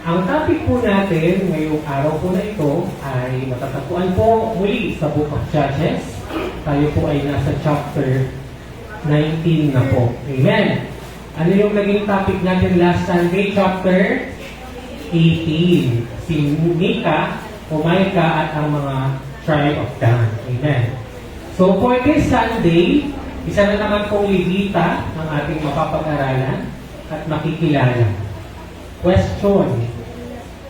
Ang topic po natin ngayong araw po na ito ay matatagpuan po muli sa Book of Judges. Tayo po ay nasa chapter 19 na po. Amen. Ano yung naging topic natin last Sunday? Chapter 18. Si Mika, o Micah at ang mga tribe of Dan. Amen. So for this Sunday, isa na naman pong Levita ang ating mapapag-aralan at makikilala. Question.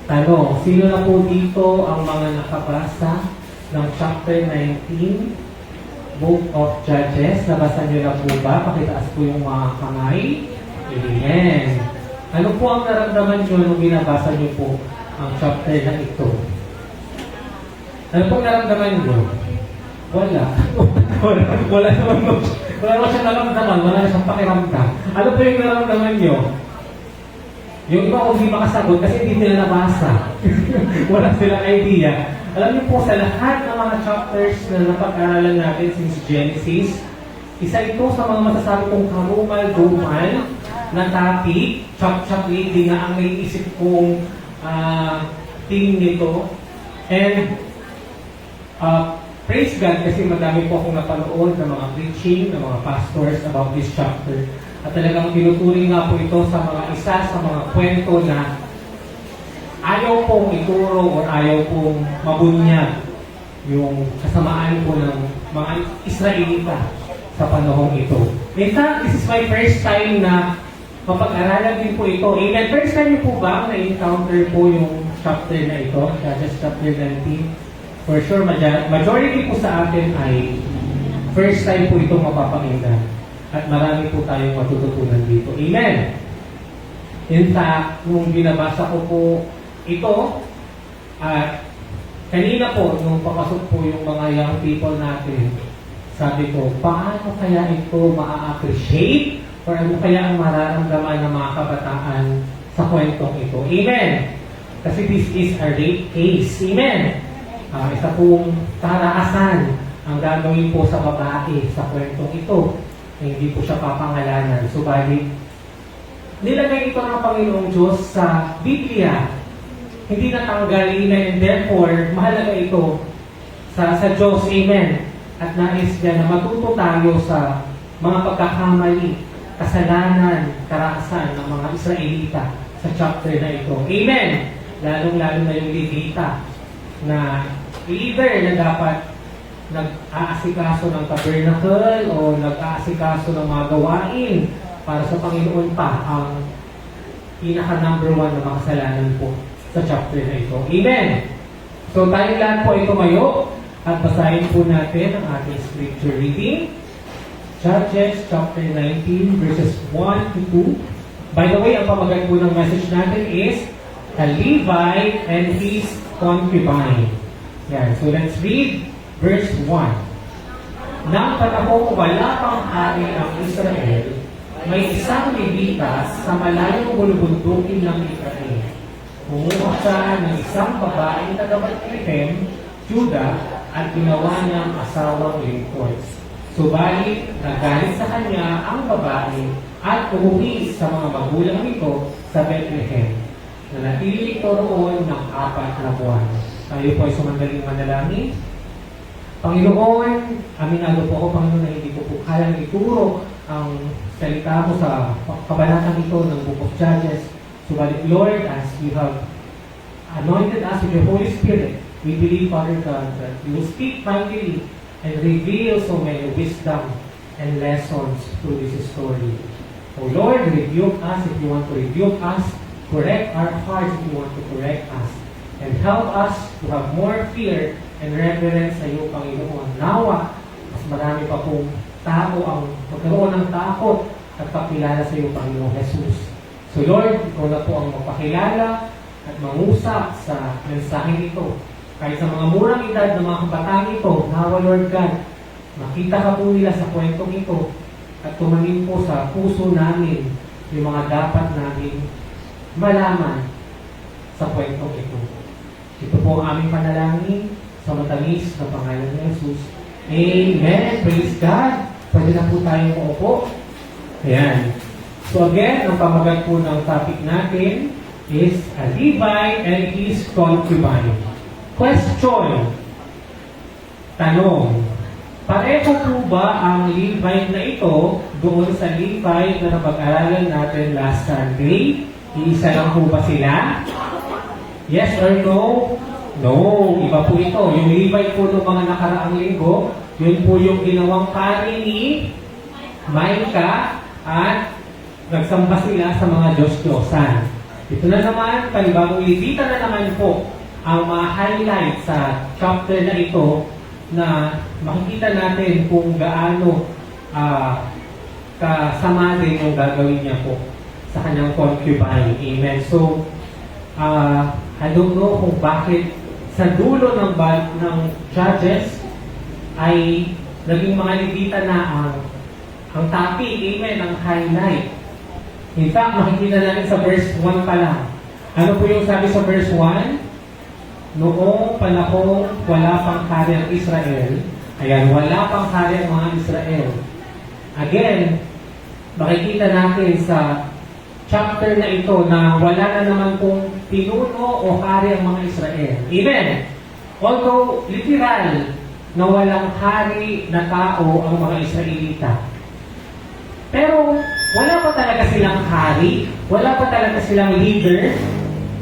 Tanong, sino na po dito ang mga nakabasa ng chapter 19, Book of Judges? Nabasa niyo na po ba? Pakitaas po yung mga kamay. Amen. Ano po ang naramdaman niyo nung binabasa niyo po ang chapter na ito? Ano po ang naramdaman niyo? Wala. Wala naman siyang naramdaman. Wala na siyang pakiramdam. Ano po yung naramdaman niyo? Yung iba kung hindi makasagot kasi hindi nila nabasa. Wala silang idea. Alam niyo po, sa lahat ng mga chapters na napag-aralan natin since Genesis, isa ito sa mga masasabi kong karumal-dumal na topic. Chop-chop lady nga ang naiisip kong theme nito. And praise God kasi madami po akong napanood ng mga preaching, ng mga pastors about this chapter. At talagang tinuturing nga po ito sa mga isa sa mga kwento na ayaw pong ituro o ayaw pong mabunyag yung kasamaan po ng mga Israelita sa panahong ito. In fact, this is my first time na mapag-aralan din po ito. Amen. First time niyo po ba na-encounter po yung chapter na ito, Judges chapter 19? For sure, majority po sa atin ay first time po itong mapapakinggan. At marami po tayong matututunan dito. Amen! In fact, nung binabasa ko po ito, kanina po, nung papasok po yung mga young people natin, sabi ko, paano kaya ito ma-appreciate or ano kaya ang mararamdaman ng mga kabataan sa kwentong ito? Amen! Kasi this is a rape case. Amen! Isa pong taraasan ang gagawin po sa babae sa kwentong ito. Hindi po siya papangalanan. Subalit, nilagay ito ng Panginoong Diyos sa Biblia. Hindi natanggal, amen, and therefore, mahalaga ito sa Diyos, amen. At nais niya na matuto tayo sa mga pagkakamali, kasalanan, karaasan ng mga Israelita sa chapter na ito. Amen! Lalong-lalo na yung Levita na leader na dapat nag-aasikaso ng tabernacle o nag-aasikaso ng mga gawain para sa Panginoon pa ang pinaka-number 1 na makasalanan po sa chapter na ito. Amen! So tayong lahat po ay tumayo at basahin po natin ang ating scripture reading. Judges chapter 19 verses 1 to 2. By the way, ang pamagat po ng message natin is a Levite and his concubine. Yan. So let's read Verse 1. Nang panahong wala pang hari ang Israel, may isang Levita sa malayong bulubundukin ng Israel. Kumuha siya ng isang babaeng taga-Bethlehem, Judah, at ginawa niyang asawang lingkod. Subalit, nagalit sa kanya ang babae at umuwi sa mga magulang nito sa Bethlehem. Nanatili ito roon ng 4 na buwan. Tayo po ay sumandaling manalangin. Panginoon, aminado po ako, Panginoon, na hindi ko po kayang ituro ang salita mo sa kabanatang ito ng Book of Judges. Subalit, Lord, as you have anointed us with your Holy Spirit, we believe, Father God, that you will speak mightily and reveal so many wisdom and lessons through this story. O Lord, rebuke us if you want to rebuke us, correct our hearts if you want to correct us, and help us to have more fear and reverence sa iyo, Panginoon. Nawa, mas marami pa pong tao ang magkaroon ng takot at pakilala sa iyo, Panginoong Jesus. So Lord, ikaw na po ang magpakilala at mangusap sa mensaheng ito. Kahit sa mga murang edad ng mga kabataan ito, nawa, Lord God, makita ka po nila sa kwentong ito at tumangin po sa puso namin yung mga dapat namin malaman sa kwentong ito. Ito po ang aming panalangin sa matamis na pangalan ni Jesus. Amen. Praise God. Pwede na po tayong uupo. Ayan. So again, ang pamagat po ng topic natin is a Levite and his concubine. Question. Tanong. Pareho po ba ang Levite na ito doon sa Levite na napag-aralan natin last Sunday? Iisa lang po ba sila? Yes or no? No, iba po ito. Yung Levite po ng mga nakaraang linggo, yun po yung ginawang pari ni Micah at nagsamba sila sa mga Diyos-Diyosan. Ito na naman, panibagong Levita na naman po ang ma-highlight sa chapter na ito na makikita natin kung gaano kasama din yung gagawin niya po sa kanyang concubine. Amen. So, I don't know kung bakit sa dulo ng Judges ay naging mga Levita na ang topic, amen, ang highlight. In fact, makikita natin sa verse 1 pa lang. Ano po yung sabi sa verse 1? Noong panahong wala pang hari ang Israel, ayan, wala pang hari ang mga Israel. Again, makikita natin sa chapter na ito na wala na naman pong pinuno o hari ang mga Israel. Amen. Although, literal, na walang hari na tao ang mga Israelita. Pero, wala pa talaga silang hari, wala pa talaga silang leader,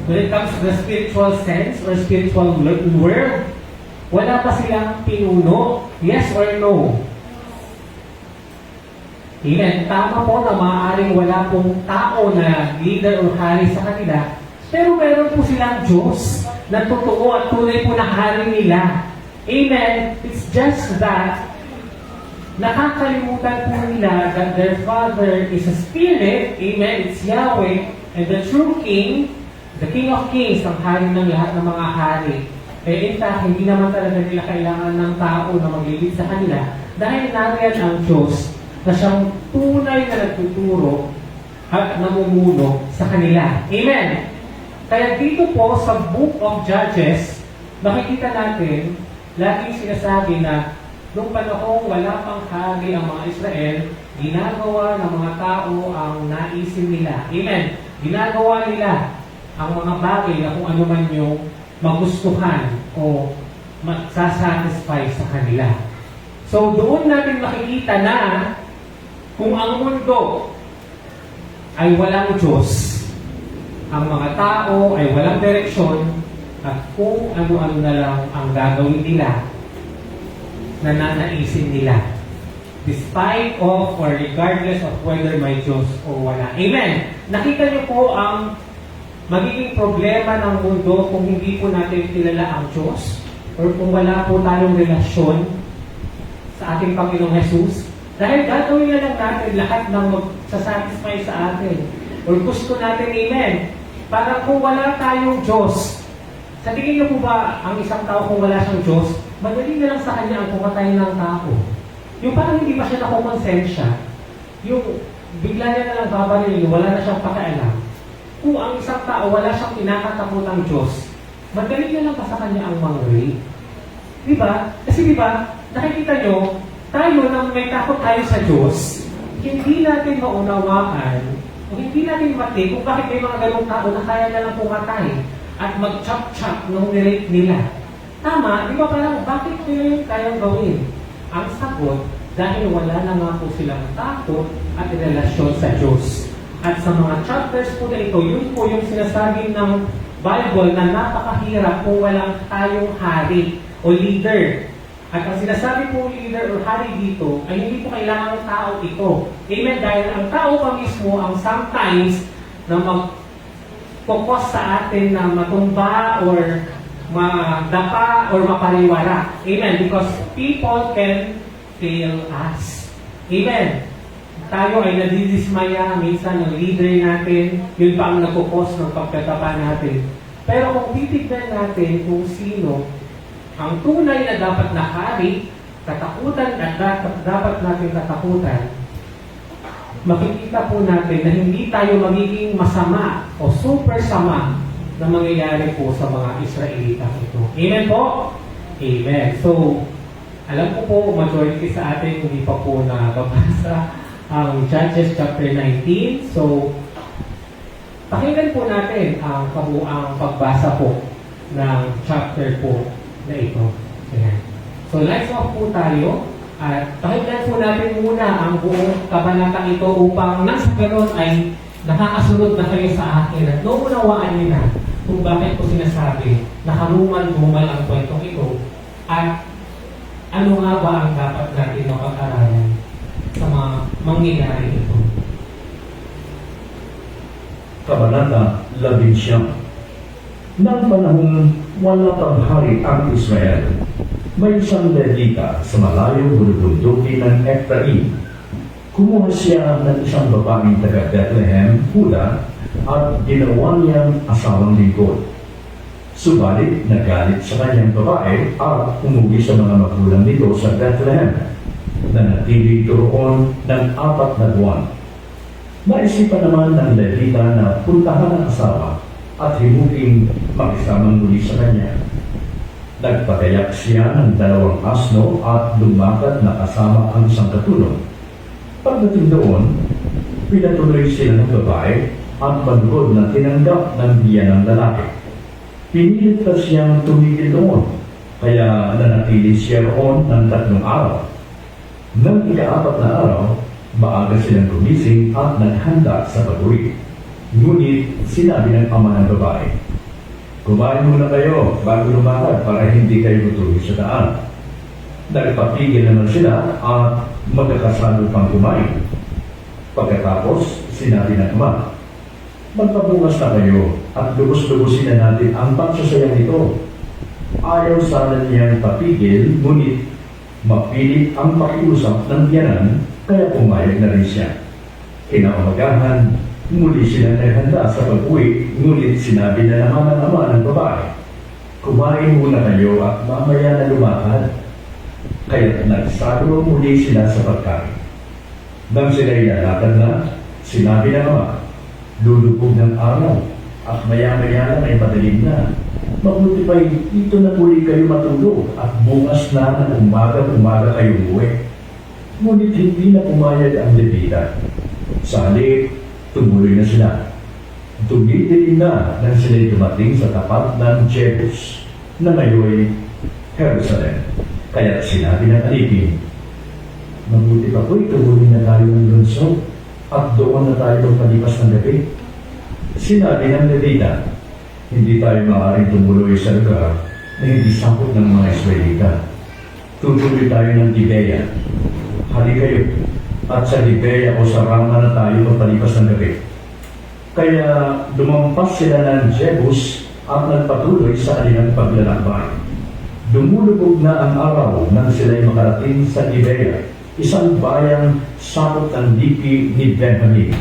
when it comes to the spiritual sense or spiritual world, wala pa silang pinuno. Yes or no? Amen. Tama po na maaaring wala pong tao na leader o hari sa kanila, pero meron po silang Diyos na totoo at tunay po na hari nila. Amen. It's just that nakakalimutan po nila that their Father is a Spirit. Amen. It's Yahweh. And the true King, the King of Kings, ang hari ng lahat ng mga hari. In fact, hindi naman talaga nila kailangan ng tao na maglilid sa kanila dahil nariyan ang Diyos na siyang tunay na nagtuturo at namumuno sa kanila. Amen! Kaya dito po sa Book of Judges, makikita natin, laging sinasabi na noong panahong wala pang hari ang mga Israel, ginagawa ng mga tao ang naisin nila. Amen! Ginagawa nila ang mga bagay na kung ano man yung magustuhan o magsasatisfy sa kanila. So, doon natin makikita na kung ang mundo ay walang Diyos, ang mga tao ay walang direksyon, at kung ano-ano na lang ang gagawin nila, nananaisin nila. Despite of or regardless of whether may Diyos o wala. Amen! Nakita niyo po ang magiging problema ng mundo kung hindi po natin kilala ang Diyos or kung wala po tayong relasyon sa ating Panginoong Jesus. Dahil gagawin na lang natin lahat ng magsasatisfy sa atin or gusto natin, amen. Para kung wala tayong Diyos, sa tingin niyo po ba ang isang tao kung wala siyang Diyos, madali na lang sa kanya ang pumatayin ng tao. Yung parang hindi pa siya nakukonsensya, yung bigla niya na lang babaril, wala na siyang pakialam. Kung ang isang tao wala siyang kinakatakutang Diyos, madali na lang pa sa kanya ang mangri. Diba? Kasi diba, nakikita nyo, tayo na may takot tayo sa Diyos, hindi natin maunawaan, o hindi natin mati kung bakit may mga ganong tao na kaya na lang pumatay at mag-chop-chop nung nirate nila. Tama, di ba parang bakit nila yung kayang gawin? Ang sagot, dahil wala na nga po silang takot at relasyon sa Diyos. At sa mga chapters po na ito, yun po yung sinasabi ng Bible na napakahirap kung walang tayong hari o leader. At ang sinasabi po leader o hari dito ay hindi po kailangan ng tao ito. Amen? Dahil ang tao pa mismo ang sometimes na mag-focus sa atin na matumba or madapa or mapariwara. Amen? Because people can fail us. Amen? Tayo ay nadidismaya minsan ng leader natin, yun pa ang nagkukos ng pagkatapa natin. Pero kung titignan natin kung sino ang tunay na dapat na hari, katakutan at dapat natin katakutan, makikita po natin na hindi tayo magiging masama o super sama na mangyayari po sa mga Israelita ito. Amen po? Amen. So, alam ko po, majority sa atin hindi pa po nababasa ang Judges chapter 19. So, Pakinggan po natin ang kabuang pagbasa po ng chapter po na ito. Ayan. So let's walk po tayo at pakinggan po natin muna ang buong kabanatang ito upang nasa ganon ay nakakasunod na kayo sa akin at naunawaan niyo na kung bakit ko sinasabi na karumal-dumal ang kwentong ito at ano nga ba ang dapat natin mapag-aralan sa mga mangyayari ito. Kabanata 11. Nang panahong wala pang hari ang Israel, may isang Levita sa malayong bulubundukin ng Ephraim. Kumuha siya ng isang babaeng taga Bethlehem, Juda, at ginawa niyang asawang lingkod. Subalit nagalit sa kanyang babae at umuwi sa mga magulang nito sa Bethlehem, na natili ito roon ng 4 na buwan. Naisipan naman ng Levita na puntahan ang asawa at himuking makisamang muli sa kanya. Nagpagayak siya ng 2 asno at lumakad na kasama ang isang katulong. Pagdating doon, pinatuloy sila ng babae at manugod na tinanggap ng biyan ng lalaki. Pinilit pa siyang tumigil doon, kaya nanatili siya roon ng 3 araw. Nang ika-4 na araw, maaga silang gumising at naghanda sa pag-uwi. Ngunit sinabi ng ama ng babae, "Kumain muna kayo bago lumakad para hindi kayo tutuloy sa daan." Nagpapigil naman sila at magkakasalo pang kumain. Pagkatapos, sinabi ng ama, "Magpabukas na kayo at lubos-lubusin na natin ang pagsasayang ito." Ayaw sana niyang papigil, ngunit mapilit ang pakiusap ng biyanan, kaya pumayag na rin siya. Kinaumagahan, muli sila naghanda sa pag-uwi, ngunit sinabi na naman ng ama ng babae, "Kumain muna kayo at mamaya na lumakad." Kaya nagsalo muli sila sa pagkain. Nang sila'y lalakad na, sinabi ng ama, "Lulubog ng araw at maya-maya lang ay madaling na. Mabuti pa'y dito na muli kayo matulog at bukas na ng umaga kayo umuwi." Ngunit hindi na pumayag ang Levita. Sa halip, tumuloy na sila. Tumidilim na nang sila'y dumating sa tapat ng Jebus, na ngayon Jerusalem. Kaya sinabi ng alipin, "Mabuti pa po'y tumuloy na tayo ng lungsod at doon na tayo pagpalipas ng gabi." Sinabi ng Levita, "Hindi tayo maaaring tumuloy sa lugar na hindi sakop ng mga Israelita. Tutuloy tayo ng Gibeya. Hali kayo, at sa Gibeya o sa Rama na tayo pagpalipas ng gabi." Kaya lumampas sila ng Jebus at nagpatuloy sa kanilang paglalakbay. Dumulubog na ang araw nang sila'y makarating sa Gibeya, isang bayang sakop ng lipi ni Benjamin.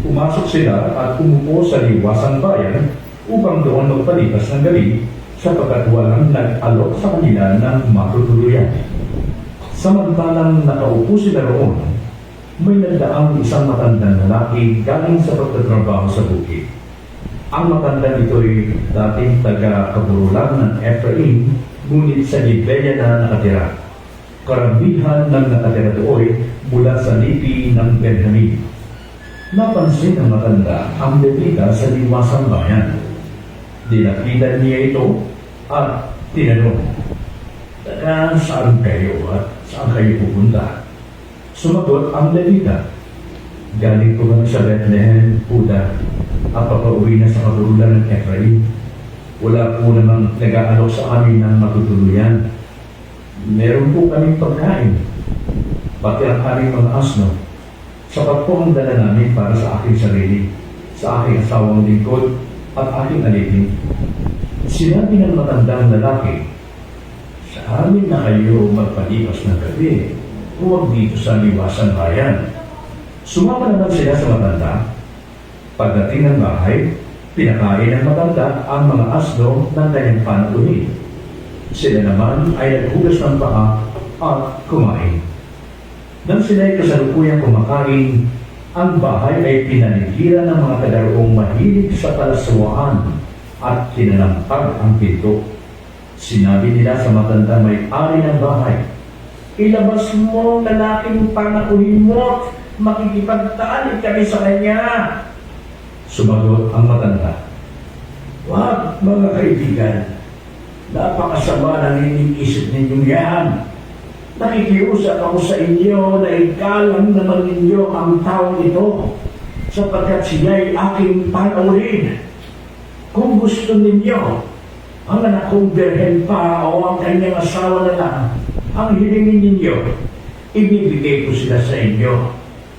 Pumasok sila at umupo sa liwasang bayan upang doon magpalipas ng gabi, sapagkat walang nag-alok sa kanila ng matutuluyan. Samantalang nakaupo sila roon, may nagdaang isang matandang lalaki galing sa pagtatrabaho sa bukid. Ang matandang ito'y dating taga-kaburulan ng Ephraim, ngunit sa Gibeya na nakatira. Karamihan ng nakatira doon mula sa lipi ng Benjamin. Napansin ng matanda ang Levita sa liwasang bayan. Dinapitan niya ito at tinanong, "Taga saan kayo at saan kayo pupunta?" Sumagot ang Levita, "Galing po kami sa Bethlehem, Juda, at papauwi na sa kaburulan ng Ephraim. Wala po namang nag-aalok sa amin ng matutuluyan. Meron po kaming pagkain, pati ang aming mga asno. Sapat po ang dala namin para sa aking sarili, sa aking asawang lingkod at aking alipin." Sinabi ng matandang lalaki, "Sa amin na kayo magpalipas ng gabi, huwag dito sa liwasan bayan." Sumama naman sila sa matanda. Pagdating ng bahay, pinakain ng matanda ang mga asno ng kanyang panalunin. Sila naman ay naghugas ng paa at kumain. Nang sila'y kasalukuyang kumakain, ang bahay ay pinaligiran ng mga tagaroong mahilig sa kalaswaan at kinalampag ang pinto. Sinabi nila sa matanda may-ari ng bahay, "Ilabas mo ang lalaking panauhin mo, makikipagtaalig kami sa kanya." Sumagot ang matanda. Wag, mga kaibigan. Napakasama ng iniisip ninyong yan. Nakikiusap ako sa inyo na igalang naman ninyo ang taong ito sapagkat siya'y aking panauhin. Kung gusto ninyo, ang anak kong birhen pa o ang kanyang asawa na lang, ang hilingin ninyo, ibibigay ko sila sa inyo.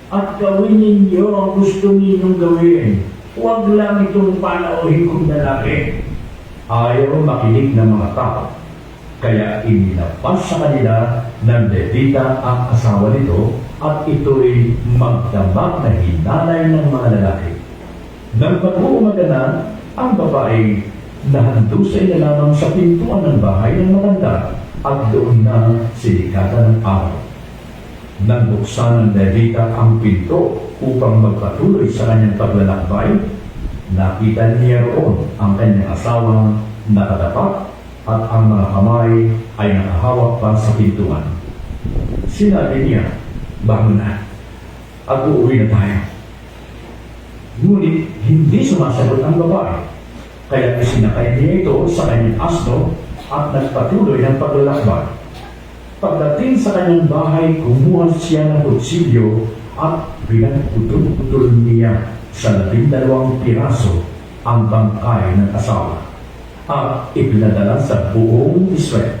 At gawin ninyo ang gusto ninyong gawin. Huwag lang itong panauhin kong lalaki. Ayaw makinig ng mga tao. Kaya inilabas sa kanila ng Levita ang asawa nito at ito'y magdamag na hinalay ng mga lalaki. Nang pag-uumaga na, ang babae nahandusay na lamang sa pintuan ng bahay ng matanda at doon na sinikatan ng araw. Nang buksan ng Levita ang pinto upang magpatuloy sa kanyang paglalakbay, nakita niya roon ang kanyang asawang nakatapat at ang mga kamay ay nakahawak pa sa pintuan. Sinabi niya, bangon na at uuwi na tayo. Ngunit hindi sumasagot ang babae, kaya isinakay niya ito sa kanyang asno at nagpatuloy ng paglalakbay. Pagdating sa kanyang bahay, kumuha siya ng kutsilyo at pinagputol-putol niya sa 12 piraso ang bangkay ng asawa at ipinadala sa buong Israel.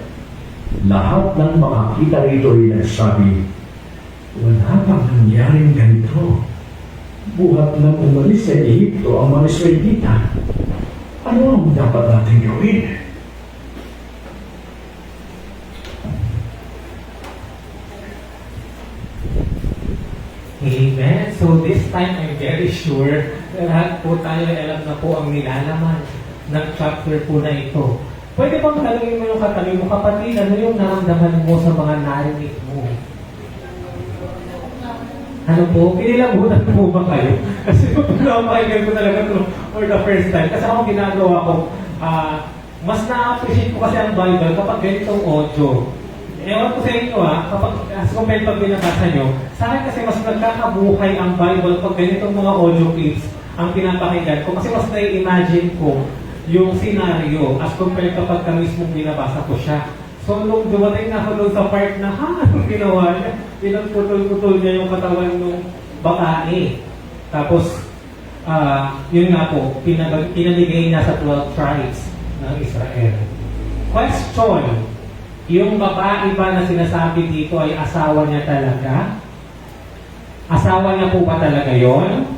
Lahat ng makakita rito ay nagsabi, wala pang nangyaring ganito. Buhat nang umalis sa Ehipto ang mga Israelita. Ano ang dapat natin gawin? Amen. So this time, I'm very sure na lahat po tayo ay alam na po ang nilalaman ng chapter po na ito. Pwede bang talungin mo yung katabi mo, kapatid, ano yung naramdaman mo sa mga narinig mo? Ano po? Pinilabunan po ba kayo? Kasi napakinggan ko talaga ito for the first time. Kasi ako ginagawa ko, mas na-appreciate ko kasi ang Bible kapag ganitong audio. Ewan ko sa inyo kapag as compared pag binabasa nyo, sa akin kasi mas nagkakabuhay ang Bible pag ganitong mga audio clips ang pinapakinggan ko kasi mas na-imagine ko yung scenario as compared kapag mismong binabasa ko siya. So nung dumating na ako doon sa part na anong ginawa niya? Pinagputol-putol niya yung katawan ng babae. Tapos, yun nga po, pinamigay niya sa 12 tribes ng Israel. Question, yung babae ba na sinasabi dito ay asawa niya talaga? Asawa niya po ba talaga yon?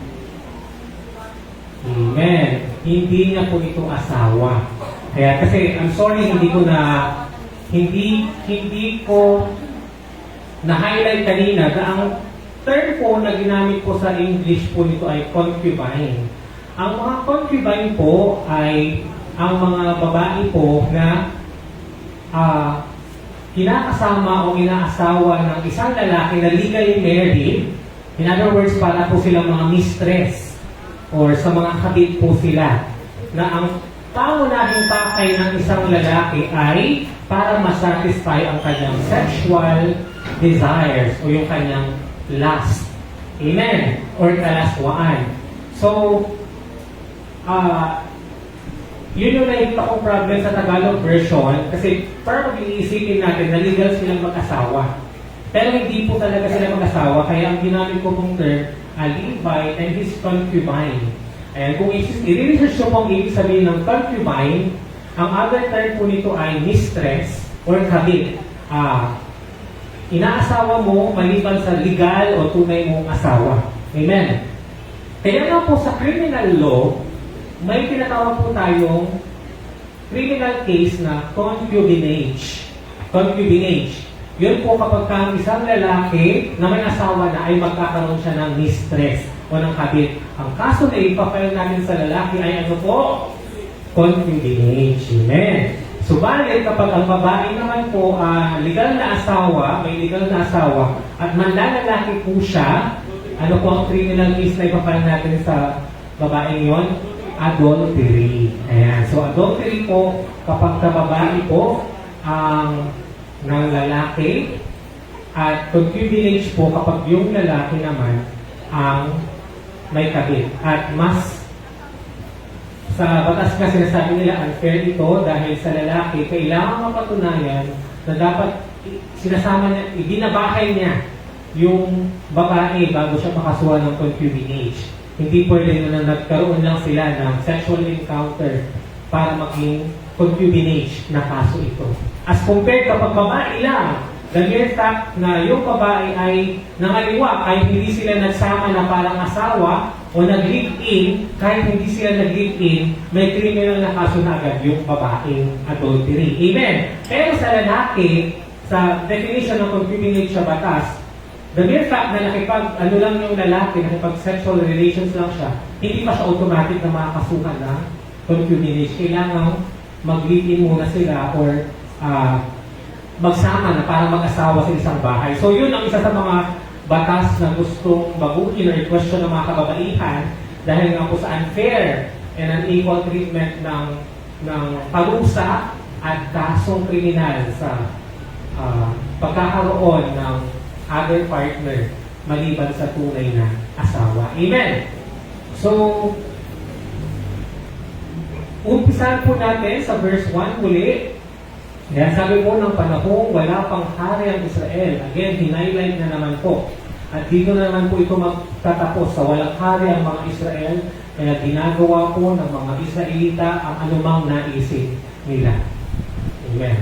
Amen. Hindi niya po ito asawa. Kaya kasi, I'm sorry, hindi ko na-highlight kanina na ang term po na ginamit po sa English po nito ay concubine. Ang mga concubine po ay ang mga babae po na kinakasama o inaasawa ng isang lalaki na legally married. In other words, para po silang mga mistress or sa mga kabit po sila na ang pangunahing pakay ng isang lalaki ay para masatisfy ang kanyang sexual desires o yung kanyang lust. Amen? Or kalaswaan. So, yun yung nakikita kong problem sa Tagalog version kasi parang mag-iisipin natin na legal silang mag-asawa. Pero hindi po talaga sila mag-asawa kaya ang ginamit ko pong term, a Levite and his concubine. Ayan, kung i-research nyo pong ibig sabihin ng concubine, ang other term po nito ay mistress or kabit. Inaasawa mo maliban sa legal o tunay mong asawa. Amen? Kaya nga po sa criminal law, may tinatawag po tayong criminal case na concubinage. Concubinage. Yun po kapag ang isang lalaki na may asawa na ay magkakaroon siya ng mistress o ng kabit. Ang kaso na ipapile natin sa lalaki ay ano po? Concubinage. Amen. Subalit kapag ang babae naman po legal na asawa, may legal na asawa, at manlalaki po siya, ano po ang criminal case na ipapile natin sa babaeng yon? Adultery. Ayan. So, adultery po, kapag babae po ng lalaki, at concubinage po kapag yung lalaki naman ang may kabit. At mas Sa batas nga sinasabi nila unfair ito dahil sa lalaki kailangan mapatunayan na dapat sinasama niya, ibinabahay niya yung babae bago siya makasuhan ng concubinage. Hindi pwede na nagkaroon lang sila ng sexual encounter para maging concubinage na kaso ito. As compared kapag babae lang, the mere fact na yung babae ay nangaliwa kahit hindi sila nagsama na parang asawa o nag-live-in, kahit hindi sila nag-live-in, may criminal na kaso na agad yung babaeng adultery. Amen? Pero sa lalaki, sa definition ng concubinage sa batas, the mere fact na ano lang yung lalaki, nakipag-sexual relations lang siya, hindi pa siya automatic na makakasuhan ng concubinage. Kailangan mag-live-in muna sila or magsama na para mag-asawa sa isang bahay. So yun ang isa sa mga batas na gustong baguhin or i-question ng mga kababaihan dahil nga po sa unfair and unequal treatment ng parusa at kasong kriminal sa pagkakaroon ng other partner maliban sa tunay na asawa. Amen! So, umpisahan po natin sa verse 1 muli. Yan, sabi po ng panahong wala pang hari ang Israel. Again, hinighlight na naman po. At dito na naman po ito magtatapos sa walang hari ang mga Israel. Kaya ginagawa po ng mga Israelita ang anumang naisip nila. Amen.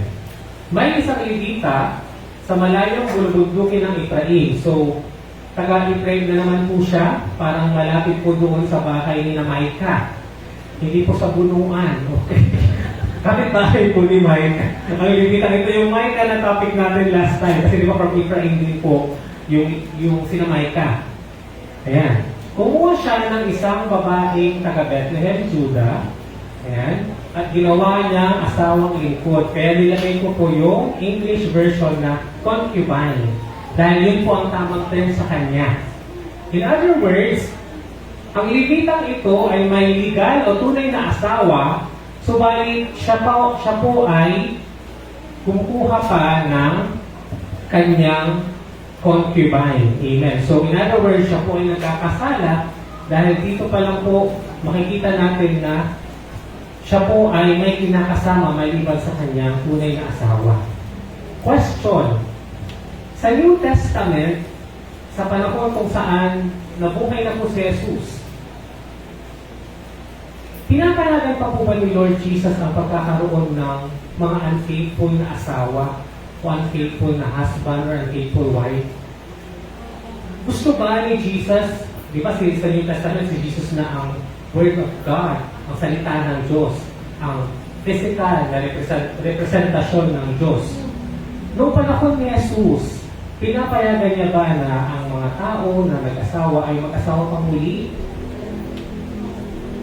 May isang Levita sa malayong bulubundukin ng Ephraim. So, taga-Ephraim na naman po siya. Parang malapit po doon sa bahay ni Micah. Hindi po sa bunuan. Okay. Kapit-bahay po ni Micah. Ang Levita, ito yung Micah na topic natin last time. Kasi di ba from Ephraim din po yung sina Micah. Ayan. Kumuha siya ng isang babaeng taga-Bethlehem, Judah. Ayan. At ginawa niya asawang lingkod. Kaya nilagay ko po yung English version na concubine. Dahil yun po ang tamang term sa kanya. In other words, ang Levitang ito ay may legal o tunay na asawa, subalit siya po ay kumukuha pa ng kanyang concubine. Amen. So, in other words, siya po ay nagkakasala dahil dito pa lang po makikita natin na siya po ay may kinakasama maliban sa kanyang tunay na asawa. Question. Sa New Testament, sa panahon kung saan nabuhay na po si Jesus, pinapanagan pa po ba ni Lord Jesus ang pagkakaroon ng mga unfaithful na asawa o unfaithful na husband or unfaithful wife? Gusto ba ni Jesus, di ba sa New Testament si Jesus na ang Word of God, ang salita ng Diyos, ang physical na representasyon ng Diyos. Noong panahon ni Jesus, pinapayagan niya ba na ang mga tao na nag-asawa ay mag-asawa pang muli?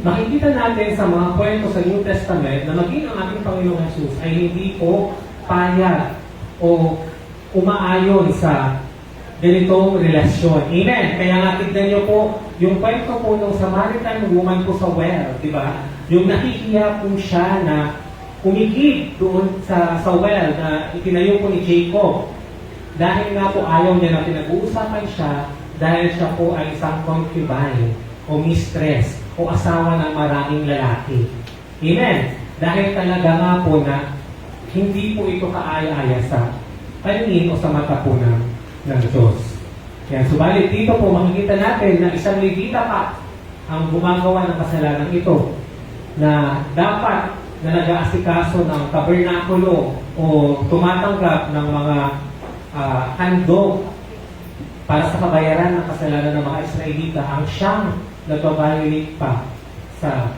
Makikita natin sa mga kwento sa New Testament na maging ang ating Panginoong Jesus ay hindi po payag o umaayon sa ganitong relasyon. Amen. Kaya nga tignan niyo po yung kwento po ng Samaritan woman po sa well, di ba? Yung nakikiya po siya na umigib doon sa well na itinayo po ni Jacob. Dahil nga po ayaw niya na pinag-uusapan siya dahil siya po ay isang concubine o mistress o asawa ng maraming lalaki. Amen. Dahil talaga nga po na hindi po ito kaaya-aya sa paningin o sa mata po ng Diyos. Yan. Subalit dito po makikita natin na isang Levita pa ang gumagawa ng kasalanan ito na dapat na nag-aasikaso ng tabernakulo o tumatanggap ng mga handog para sa kabayaran ng kasalanan ng mga Israelita ang siyang nagbabayolate pa sa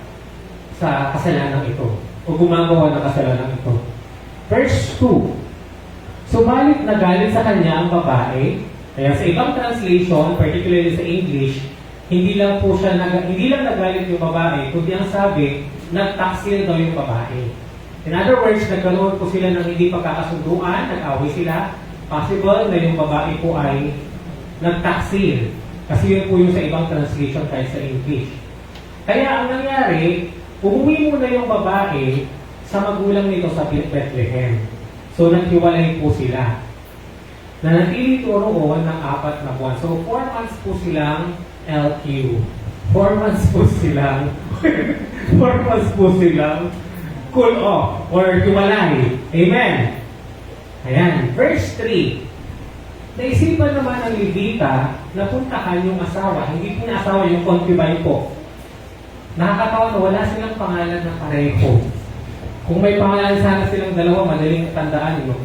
kasalanan ito o gumagawa ng kasalanan ito. Verse 2, subalit nagalit sa kanya ang babae. Kaya sa ibang translation, particularly sa English, hindi lang nagalit yung babae, kundi ang sabi, nagtaksil daw yung babae. In other words, nagkaroon po sila ng hindi pagkakasunduan, nag-away sila. Possible na yung babae po ay nagtaksil. Kasi yun po yung sa ibang translation kahit sa English. Kaya ang nangyari, umuwi muna yung babae sa magulang nito sa Bethlehem. So, naghiwalay po sila. Nanatili ito roon ng 4 na buwan. So, 4 months po silang LQ. 4 months po silang 4 months po silang cool off or hiwalay. Amen. Ayan. Verse 3. Naisipan naman ng Levita na puntahan yung asawa. Hindi po na asawa, yung concubine po. Nakakatawa na wala silang pangalan na pareho. Kung may pangalan sana silang dalawa, madaling tandaan yun.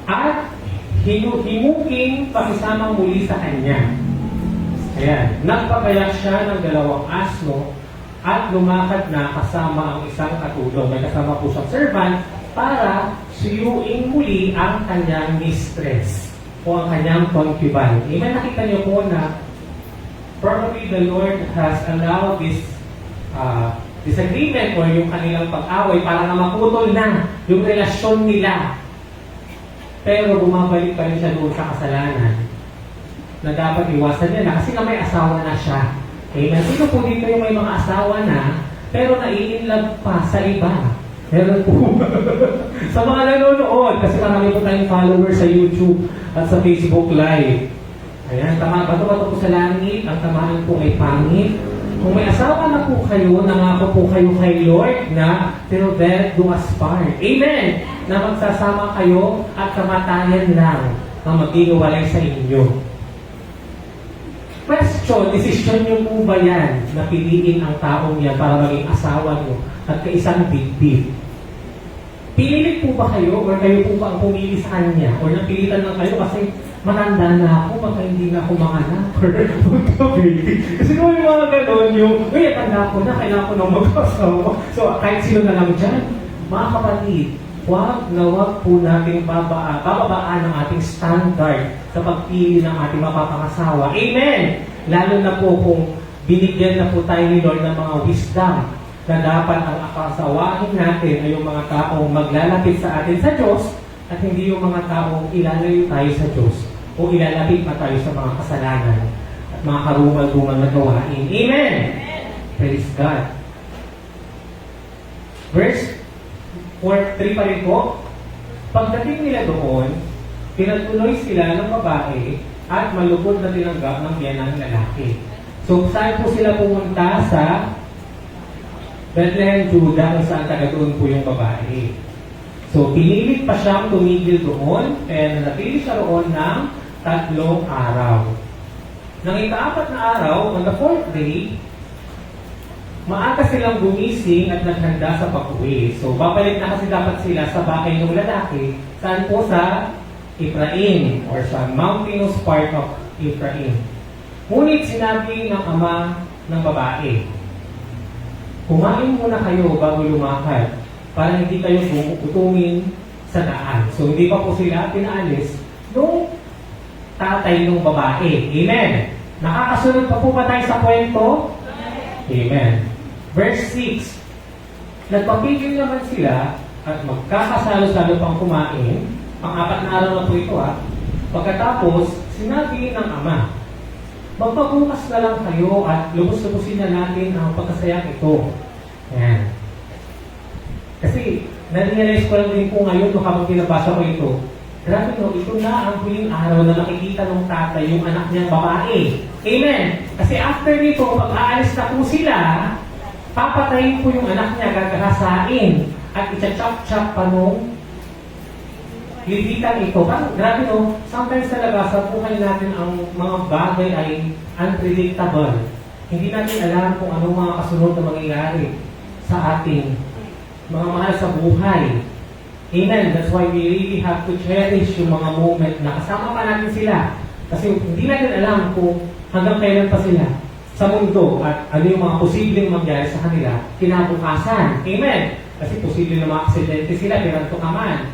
At himuking pakisama muli sa kanya. Ayan. Nagpapayak siya ng 2 asno at lumakad na kasama ang isang katulong. May kasama po siyang servant para suyuin muli ang kanyang mistress o ang kanyang concubine. Amen, nakita niyo po na probably the Lord has allowed this disagreement or yung kanilang pag-away para na maputol na yung relasyon nila. Pero bumabalik pa rin siya doon sa kasalanan na dapat iwasan niya na kasi na may asawa na siya. Amen. Sino po dito yung may mga asawa na pero nai-inlove pa sa iba? Meron po. Sa mga nanonood, kasi marami po tayong followers sa YouTube at sa Facebook Live. Ayan, bato-bato po sa langit, ang tamaan po ay pangit. Kung may asawa na po kayo, nangako po kayo kay Lord na till death do us part. Amen! Na magsasama kayo at kamatayan lang ang mag-iwalay sa inyo. Question, desisyon niyo po ba yan na piliin ang taong yan para maging asawa niyo at kaisang dibdib? Pinilit po ba kayo or kayo po ba ang pumili sa kanya? Or napilitan lang kayo kasi matanda na ako, baka hindi na ako manganak or magka-baby. Kasi kung yung mga ganon yung, uy, tanda ko na, kailangan ko na mag-asawa. So, kahit sino na lang dyan, mga kapatid, wag po nating bababaan ang ating standard sa pagpili ng ating mapapangasawa. Amen! Lalo na po kung binigyan na po tayo ni Lord ng mga wisdom na dapat ang akasawahin natin ay yung mga taong maglalapit sa atin sa Diyos at hindi yung mga taong ilalayo tayo sa Diyos o ilalapit pa tayo sa mga kasalanan at mga karumal-dumal na gawain. Amen! Praise God. Verse 3 pa rin po. Pagdating nila doon, pinatuloy sila ng babae at malubod na tinanggap ng biyanang lalaki. So, saan po sila pumunta? Sa Bethlehem, Judah, kung saan taga doon po yung babae. So, pinilit pa siyang tumigil doon, kaya nanatili siya roon ng 3 araw. Nang ika-4 na araw, on the 4th day, maaga silang gumising at naghanda sa pag-uwi. So, babalik na kasi dapat sila sa bahay ng lalaki. Saan po? Sa Ephraim or sa mountainous part of Ephraim. Ngunit sinabi ng ama ng babae, kumain muna kayo bago lumakad para hindi kayo gutumin sa daan. So, hindi pa po sila pinaalis nung tatay ng babae. Amen. Nakakasunod pa po ba tayo sa kwento? Amen. Verse 6. Nagpapigil naman sila at magkakasalo-salo pang kumain. Pang-4 na araw na po ito Pagkatapos, sinabi ng ama, magpabukas na lang kayo at lubos-lubusin na natin ang pagkasayang ito. Ayan. Kasi, na-realize ko lang din po ngayon habang pinabasa ko ito. Grabe no, ito na ang huling araw na nakikita ng tatay yung anak niyang babae. Amen. Kasi after nito, pag aalis na po sila, papatayin po yung anak niya, gagahasain, at itcha-chop-chop pa nung libitan ito. Parang grabe no, sometimes talaga sa buhay natin ang mga bagay ay unpredictable. Hindi natin alam kung anong mga kasunod na mangyayari sa ating mga mahal sa buhay. Amen. That's why we really have to cherish yung mga moment na kasama pa natin sila. Kasi hindi natin alam kung hanggang kailan pa sila sa mundo at ano yung mga posibleng mangyari sa kanila kinabukasan. Amen. Kasi posible na mga aksidente sila, piranto ka man.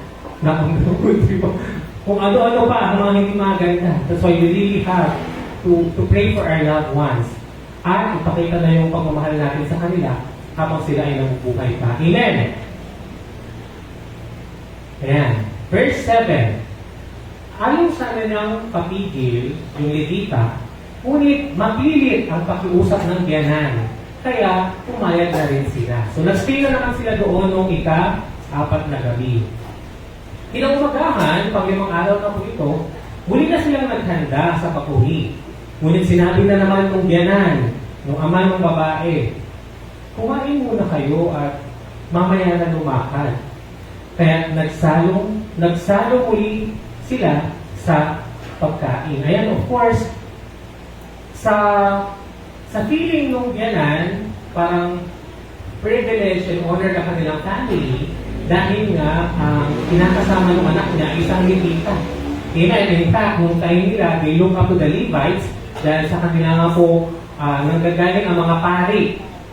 Kung ano-ano pa, ang mga hindi maganda. That's why we really have to pray for our loved ones. At ipakita na yung pagmamahal natin sa kanila habang sila ay nabubuhay pa. Amen. Ayan. Verse 7. Ayon sa kanilang papigil, yung Levita, ngunit mapilit ang pakiusap ng biyanan. Kaya, pumayag na rin sila. So, nag-stay na naman sila doon noong ika-4 na gabi. Kinaumagahan, pag 5 araw na po ito, muli na silang naghanda sa pakuhi. Ngunit sinabi na naman ng biyanan, ng ama ng babae, kumain muna kayo at mamaya na lumakad. Kaya nagsalo uli sila sa pagkain. Ayan, of course, sa feeling nung biyanan, parang privilege and honor na kanilang family dahil nga ang kinakasama ng anak niya ay isang Levita. In fact, nung time nila, they look up to the Levites dahil sa kanila nga po nanggagaling ang mga pari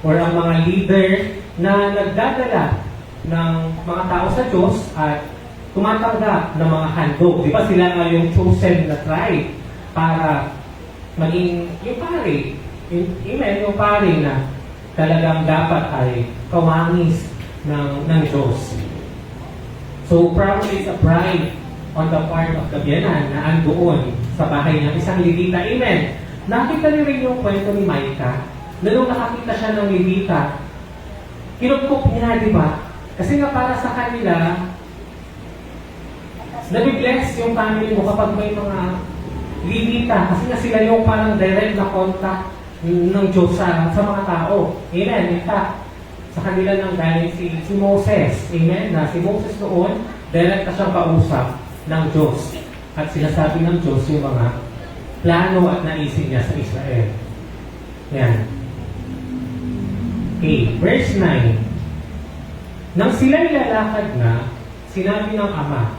or ang mga leader na nagdadala ng mga tao sa Diyos at tumatanggap ng mga handog. Di ba sila nga yung chosen na tribe para maging yung pari. Yung pari na talagang dapat ay kawangis ng Diyos. So probably it's a pride on the part of the biyanan na andoon sa bahay ng isang Levita. Amen. Nakita niyo rin yung kwento ni Micah na nung nakakita siya ng Levita, kinupkup niya, di ba? Kasi nga para sa kanila, nabibless yung family mo kapag may mga Levita. Kasi nga sila yung parang direct na contact ng Diyos sa mga tao. Amen. In fact, sa kanila nang galing si Moses. Amen. Na si Moses noon, direct na siyang kausap ng Diyos. At sinasabi ng Diyos yung mga plano at naisip niya sa Israel. Yan. Okay, verse 9. Nang sila'y lalakad na, sinabi ng Ama,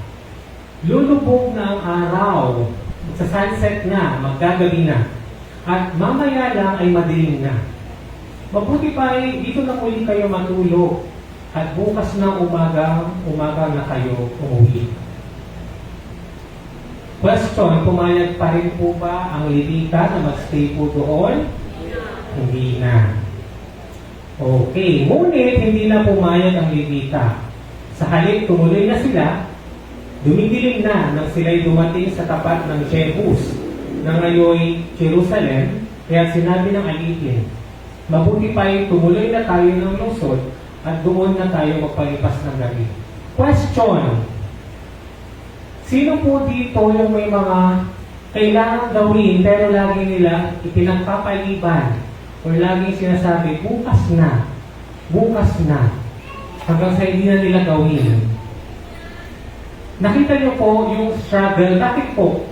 lulubog na ang araw, sa sunset na, maggagabi na, at mamaya lang ay madilim na. Mabuti pa ay dito na muli kayo matulog, at bukas na umaga na kayo umuwi. Question, pumayag pa rin po ba ang Levita na magstay po doon? Hindi na. Okay, ngunit hindi na pumayag ang Levita. Sa halip, tumuloy na sila, dumidilim na nang sila'y dumating sa tapat ng Jebus na ngayon Jerusalem, kaya sinabi ng alipin, mabuti pa'y tumuloy na tayo ng lungsod at doon na tayo magpalipas ng gabi. Question, sino po dito yung may mga kailangan gawin pero lagi nila ipinagpapaliban o laging sinasabi, bukas na, hanggang sa hindi na nila gawin. Nakita niyo po yung struggle. Bakit po?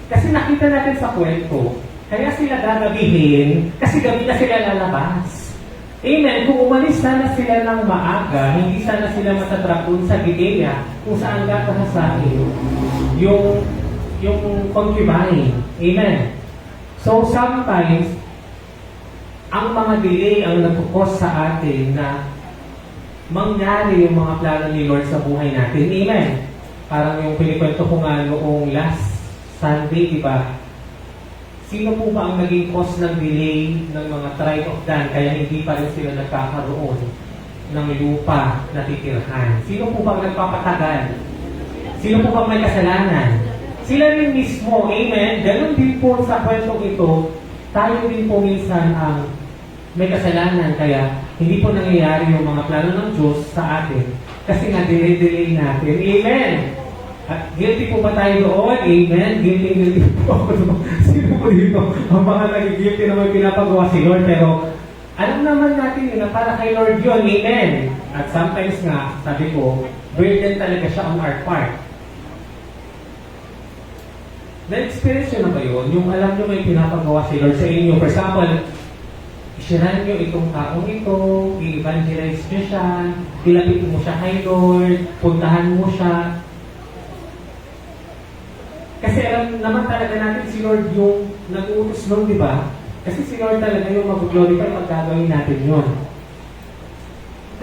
Kasi nakita natin sa kwento, kaya sila gagabihin, kasi gabi na sila lalabas. Amen. Kung umalis sana sila ng maaga, hindi sana sila matatrapon sa Gidea, kung saan gatahasahin yung concubine. Amen. So sometimes, ang mga delay ang nagkukos sa atin na mangyari yung mga plano ni Lord sa buhay natin. Amen. Parang yung pinikwento ko nga noong last Sunday, di ba? Sino po ba ang naging cause ng delay ng mga tribe of Dan kaya hindi pa rin sila nagkakaroon ng lupa na titirhan? Sino po ba ang nagpapatagal? Sino po ba may kasalanan? Sila rin mismo, amen? Ganun din po sa kwentong ito, tayo din po minsan ang may kasalanan kaya hindi po nangyayari yung mga plano ng Diyos sa atin kasi nga delay natin. Amen! At guilty po ba tayo doon? Amen? Guilty po ako. Sino po dito? Ang mga nag-guilty na may pinapagawa si Lord. Pero alam naman natin yun na para kay Lord yun. Amen? At sometimes nga, sabi ko, burden talaga siya on our part. Na-experience nyo na ba yun? Yung alam nyo may pinapagawa si Lord sa inyo. For example, isyaran nyo itong taong ito, i-evangelize nyo siya, ilapit mo siya kay Lord, puntahan mo siya. Kasi alam naman talaga natin si Lord yung nag-uutos nun, di ba? Kasi si Lord talaga yung mag-glorify pag gagawin natin yun.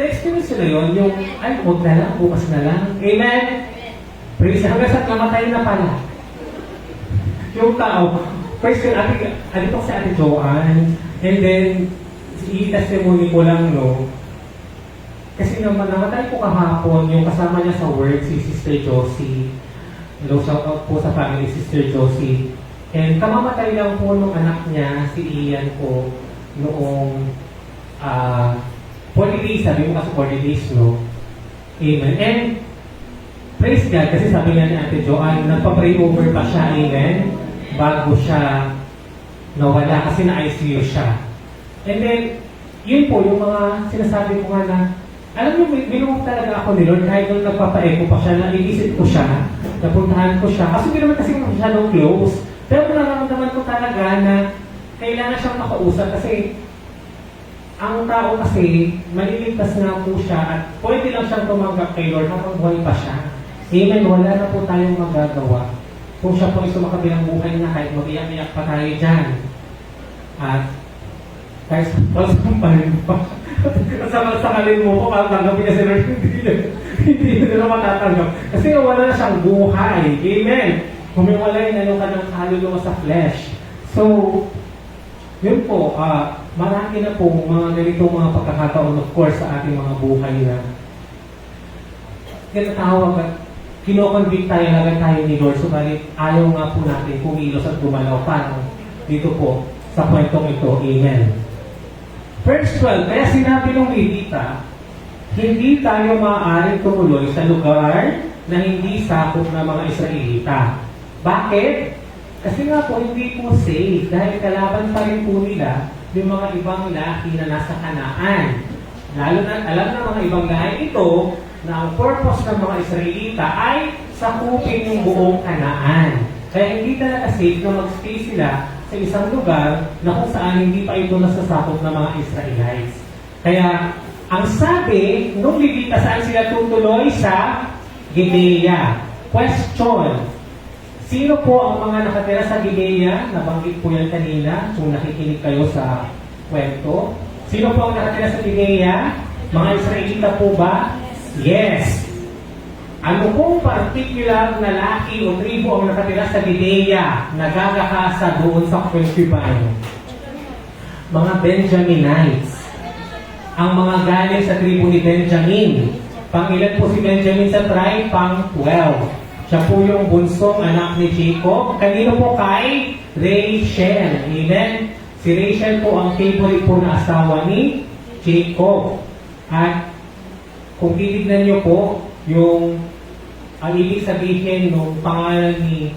Na-experience nyo na yun, yung, ay, huwag na lang, bukas na lang. Amen? Praise hanggang sa namatay na pala. Yung tao, first yun, ito si Ate Joanne, and then, i-testimony ko lang, no? Kasi naman, namatay ko kahapon, yung kasama niya sa work, si Sister Josie. Hello, shout out po sa family, Sister Josie. And kamamatay lang po nung anak niya, si Ian po, noong 40 days, sabi mo kasi 40 days, no? Amen. And, praise God, kasi sabi nga ni Ate Joanne, nagpa-pray over pa siya, amen? Bago siya nawala kasi na-ICU siya. And then, yun po, yung mga sinasabi ko nga na, alam niyo, binunod talaga ako ni Lord kahit nung nagpapa-echo pa siya, naiisip ko siya, napuntahan ko siya. Kasi hindi naman kasi masyadong close. Pero nararamdaman ko talaga na kailangan siyang makausap kasi ang tao kasi, maliligtas nga po siya at pwede lang siyang tumanggap kay Lord habang buhay pa siya. Amen, wala na po tayong magagawa. Kung siya po ay sumakabilang buhay na kahit mag-iyak-iyak pa tayo dyan. At kahit sampahin pa. At sakalin mo ko, tanggapin niya si Lord, hindi nila matatanggap. Kasi wala na siyang buhay. Amen. Humiwalay na yung kanyang kaluluwa sa flesh. So, yun po, marami na po mga ganitong mga pagkakataon, of course, sa ating mga buhay na tinatawag at kinoconvict tayo, agad tayo ni Lord. Subalit, ayaw nga po natin kumilos at gumalaw. Parang dito po, sa kwentong ito. Amen. Verse 12, kaya sinabi ng Levita, hindi tayo maaaring tumuloy sa lugar na hindi sakop ng mga Israelita. Bakit? Kasi nga po, hindi po safe dahil kalaban pa rin po nila yung mga ibang lahi na nasa Kanaan. Lalo na, alam ng mga ibang lahi ito na ang purpose ng mga Israelita ay sakupin yung buong Kanaan. Kaya hindi talaga safe na mag-stay sila sa isang lugar na kung saan hindi pa ito nasasakop ng mga Israelites. Kaya, ang sabi, nung Levita, saan sila tutuloy? Sa Gibea. Question, sino po ang mga nakatira sa Gibea? Nabanggit po yan kanina, kung nakikinig kayo sa kwento. Sino po ang nakatira sa Gibea? Mga Israelita po ba? Yes. Ano pong particular na laki o tribo ang nakatira sa Gibea, nagagakasa doon sa concubine? Mga Benjaminites. Ang mga galing sa tribo ni Benjamin. Pangilan po si Benjamin sa tribe? Pang-12. Siya po yung bunsong anak ni Jacob. Kanino po kay? Rachel. Amen? Si Rachel po ang favorite po na asawa ni Jacob. At kung titignan niyo po, yung ang ibig sabihin ng pangalan ni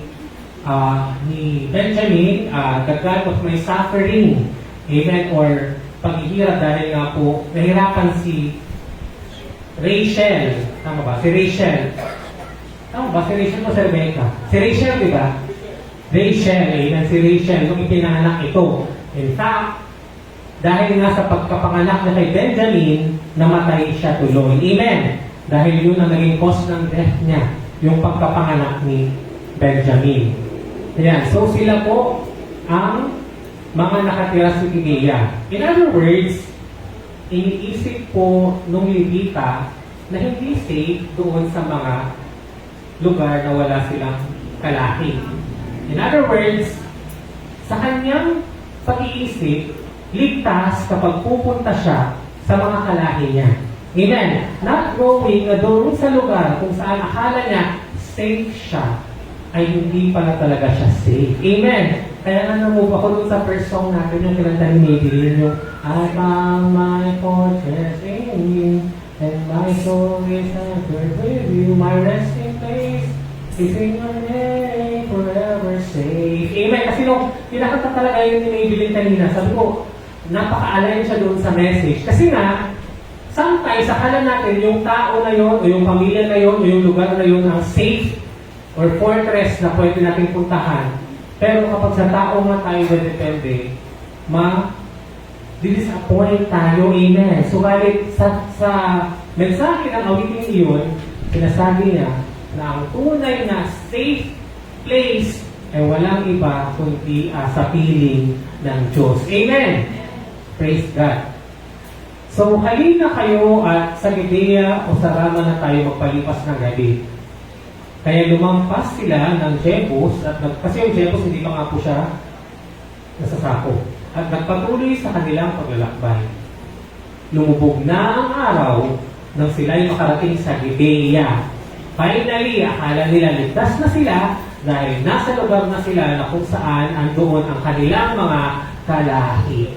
Benjamin, the God of my suffering. Amen? Or paghihirap dahil nga po, nahirapan si Rachel. Tama ba? Si Rachel. Tama ba? Si Rachel o si Rebecca? Si Rachel, di ba? Rachel, amen. Si Rachel, nung ipinanganak ito. In fact, dahil nga sa pagkapanganak na kay Benjamin, namatay siya tuloy. Amen. Dahil yun ang naging cause ng death niya, yung pagkapanganak ni Benjamin. Ayan. So sila po ang mga nakatira sa Gibea. In other words, iniisip po nung Levita na hindi safe doon sa mga lugar na wala silang kalahi. In other words, sa kanyang pag-iisip, ligtas kapag pupunta siya sa mga kalahi niya. Amen. Not knowing na doon sa lugar kung saan akala niya safe siya, ay hindi pala talaga siya safe. Amen. Kaya nga namove ako doon sa first song natin, yung kinanta ni Maybelline, yung I found my fortress in you, and my soul is anchored with you, my resting place is in your name, forever safe. Amen. Kasi nung pinakanta talaga yun ni Maybelline kanina, sabi ko, napaka-align siya doon sa message. Kasi nga, sometimes, akala natin yung tao na yon o yung pamilya na yon o yung lugar na yon ang safe or fortress na pwede natin puntahan. Pero kapag sa tao nga tayo depende, di-disappoint tayo. Amen. Subalit sa mensahe ng awiting iyon, sinasabi niya na ang tunay na safe place ay walang iba kundi sa piling ng Diyos. Amen. Praise God. So, halina kayo at sa Gibea o sa Rama na tayo magpalipas ng gabi. Kaya lumampas sila ng Jebus, kasi yung Jebus hindi pa nga po siya nasasako. At nagpatuloy sa kanilang paglalakbay. Lumubog na ang araw nang sila'y makarating sa Gibea. Finally, akala nila ligtas na sila dahil nasa lugar na sila na kung saan andoon ang kanilang mga kalahi.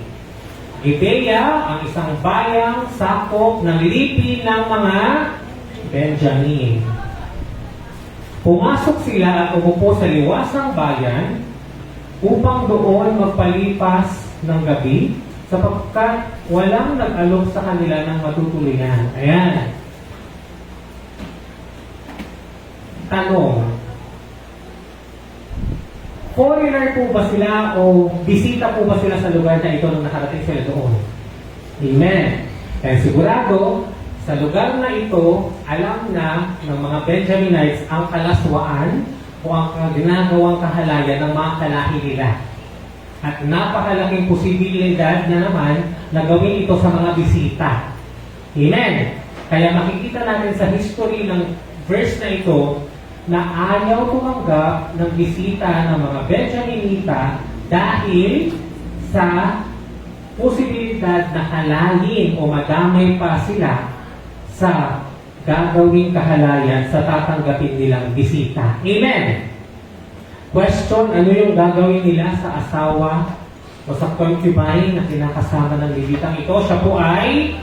Gibea, ang isang bayang sakop ng lipi ng mga Benjamin. Pumasok sila at umupo sa liwasang bayan upang doon magpalipas ng gabi sapagkat walang nag-alok sa kanila ng matutuloyan. Ayan. Tanong, foreigner po ba sila o bisita po ba sila sa lugar na ito nung nakarating sila doon? Amen. Kaya sigurado, sa lugar na ito, alam na ng mga Benjaminites ang kalaswaan o ang ginagawang kahalayan ng mga kalahi nila. At napakalaking posibilidad na naman na gawin ito sa mga bisita. Amen. Kaya makikita natin sa history ng verse na ito na ayaw tumanggap ng bisita ng mga Benjaminita dahil sa posibilidad na halayin o madamay pa sila sa gagawing kahalayan sa tatanggapin nilang bisita. Amen! Question, ano yung gagawin nila sa asawa o sa concubine na kinakasama ng Levitang ito? Siya po ay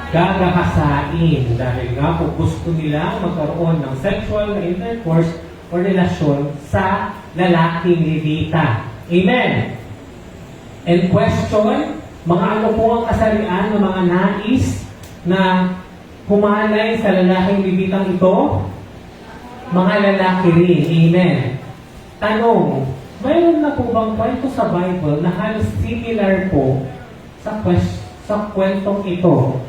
gagahasain dahil nga po gusto nila magkaroon ng sexual na intercourse o relasyon sa lalaking Levita. Amen! And question, mga ano po ang kasarian ng mga nais na humalay sa lalaking Levitang ito? Mga lalaki rin. Amen. Tanong, mayroon na po bang kwento sa Bible na halos similar po sa kwentong ito?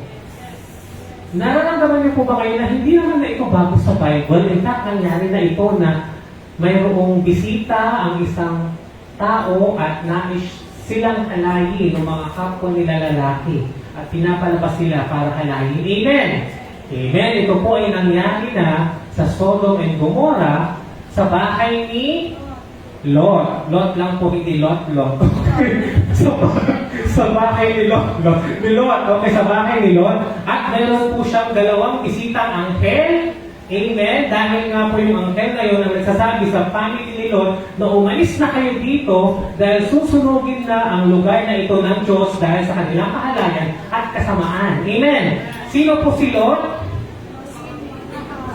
Nararamdaman niyo po ba kayo na hindi naman na ito bago sa Bible? In fact, nangyari na ito na mayroong bisita ang isang tao at nais silang halayin ng mga kapwa nila lalaki at pinapalabas sila para halayin. Amen! Amen! Ito po ay nangyari na sa Sodom and Gomorrah sa bahay ni Lot. Lot lang po, hindi Lot-Lot. sa bahay ni Lot. Ni Lot. Okay, sa bahay ni Lot. At mayroon po siyang dalawang bisitang anghel. Amen. Dahil nga po yung anghel na yun ang nagsasabi sa family ni Lot na umalis na kayo dito dahil susunugin na ang lugar na ito ng Diyos dahil sa kanilang kahalayan at kasamaan. Amen. Sino po si Lot?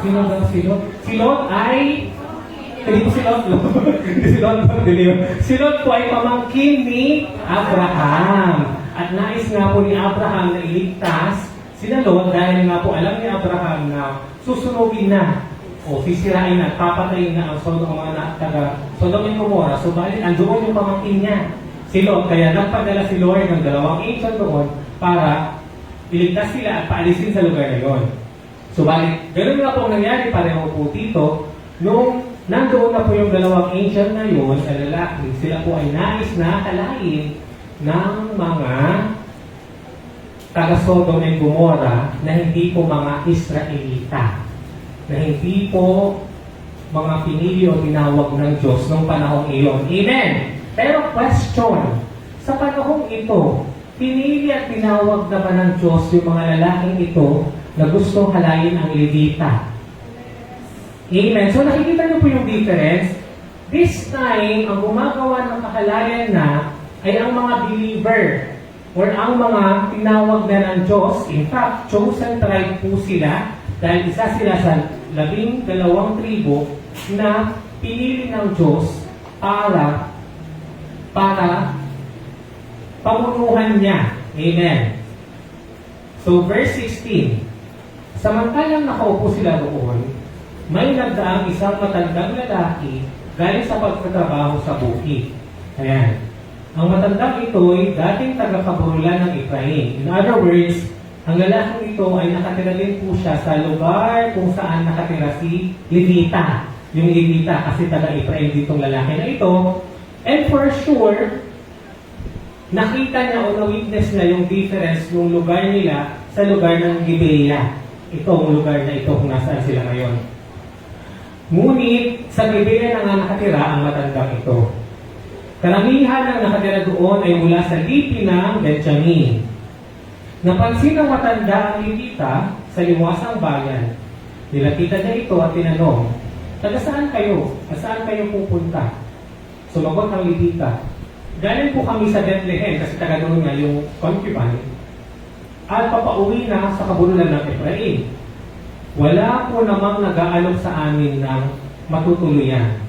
Sino daw si Lot? Si Lot ay hindi po si Lot. Si Lot po ay pamangkin ni Abraham. At nais nga po ni Abraham na iligtas sina Lot dahil nga po alam ni Abraham na susunugin na o sisirain na, papatayin na ang Sodom mga taga Sodom and Gomorrah. So bali, andoon yung pamangkin niya, si Lot. Kaya nagpadala si Lord ng dalawang angel doon para iligtas sila at paalisin sa lugar na yon. So bali, ganoon nga po ang nangyari pareho po dito nung nandoon na po yung dalawang angel na yun sa lalaki, sila po ay nais na halayin ng mga taga Sodom and Gomorrah na hindi po mga Israelita, na hindi po mga pinili o tinawag ng Diyos nung panahong iyon. Amen! Pero question, sa panahong ito, pinili at tinawag na ba ng Diyos yung mga lalaking ito na gustong halayin ang Levita? Amen. So nakikita niyo po yung difference. This time, ang gumagawa ng kahalayan na ay ang mga believer or ang mga tinawag na ng Diyos. In fact, chosen tribe po sila dahil isa sila sa 12 tribo na pinili ng Diyos para pamunuhan niya. Amen. So, verse 16. Samantalang nakaupo sila roon, may nagdaang isang matandang lalaki galing sa pagtatrabaho sa bukid. Ayan. Ang matandang ito ay dating taga-kaburulan ng Ephraim. In other words, ang lalaking ito ay nakatira din po siya sa lugar kung saan nakatira si Levita. Yung Levita kasi taga-Ephraim ditong lalaki na ito. And for sure, nakita niya o na-witness niya yung difference ng lugar nila sa lugar ng Gibea. Itong lugar na ito kung nasaan sila ngayon. Ngunit sa Gibea na nga nakatira ang matandang ito. Karamihan ng nakatira doon ay mula sa lipi ng Benjamin. Napansin ng matanda ang Levita sa liwasang bayan. Nilapitan niya ito at tinanong, "Taga saan kayo? At saan kayo pupunta?" Sumagot ang Levita, "Galing po kami sa Bethlehem," kasi taga doon nga yung concubine, "at papauwi na sa kabululan ng Ephraim. Wala po namang nag-aalok sa amin ng matutuluyan."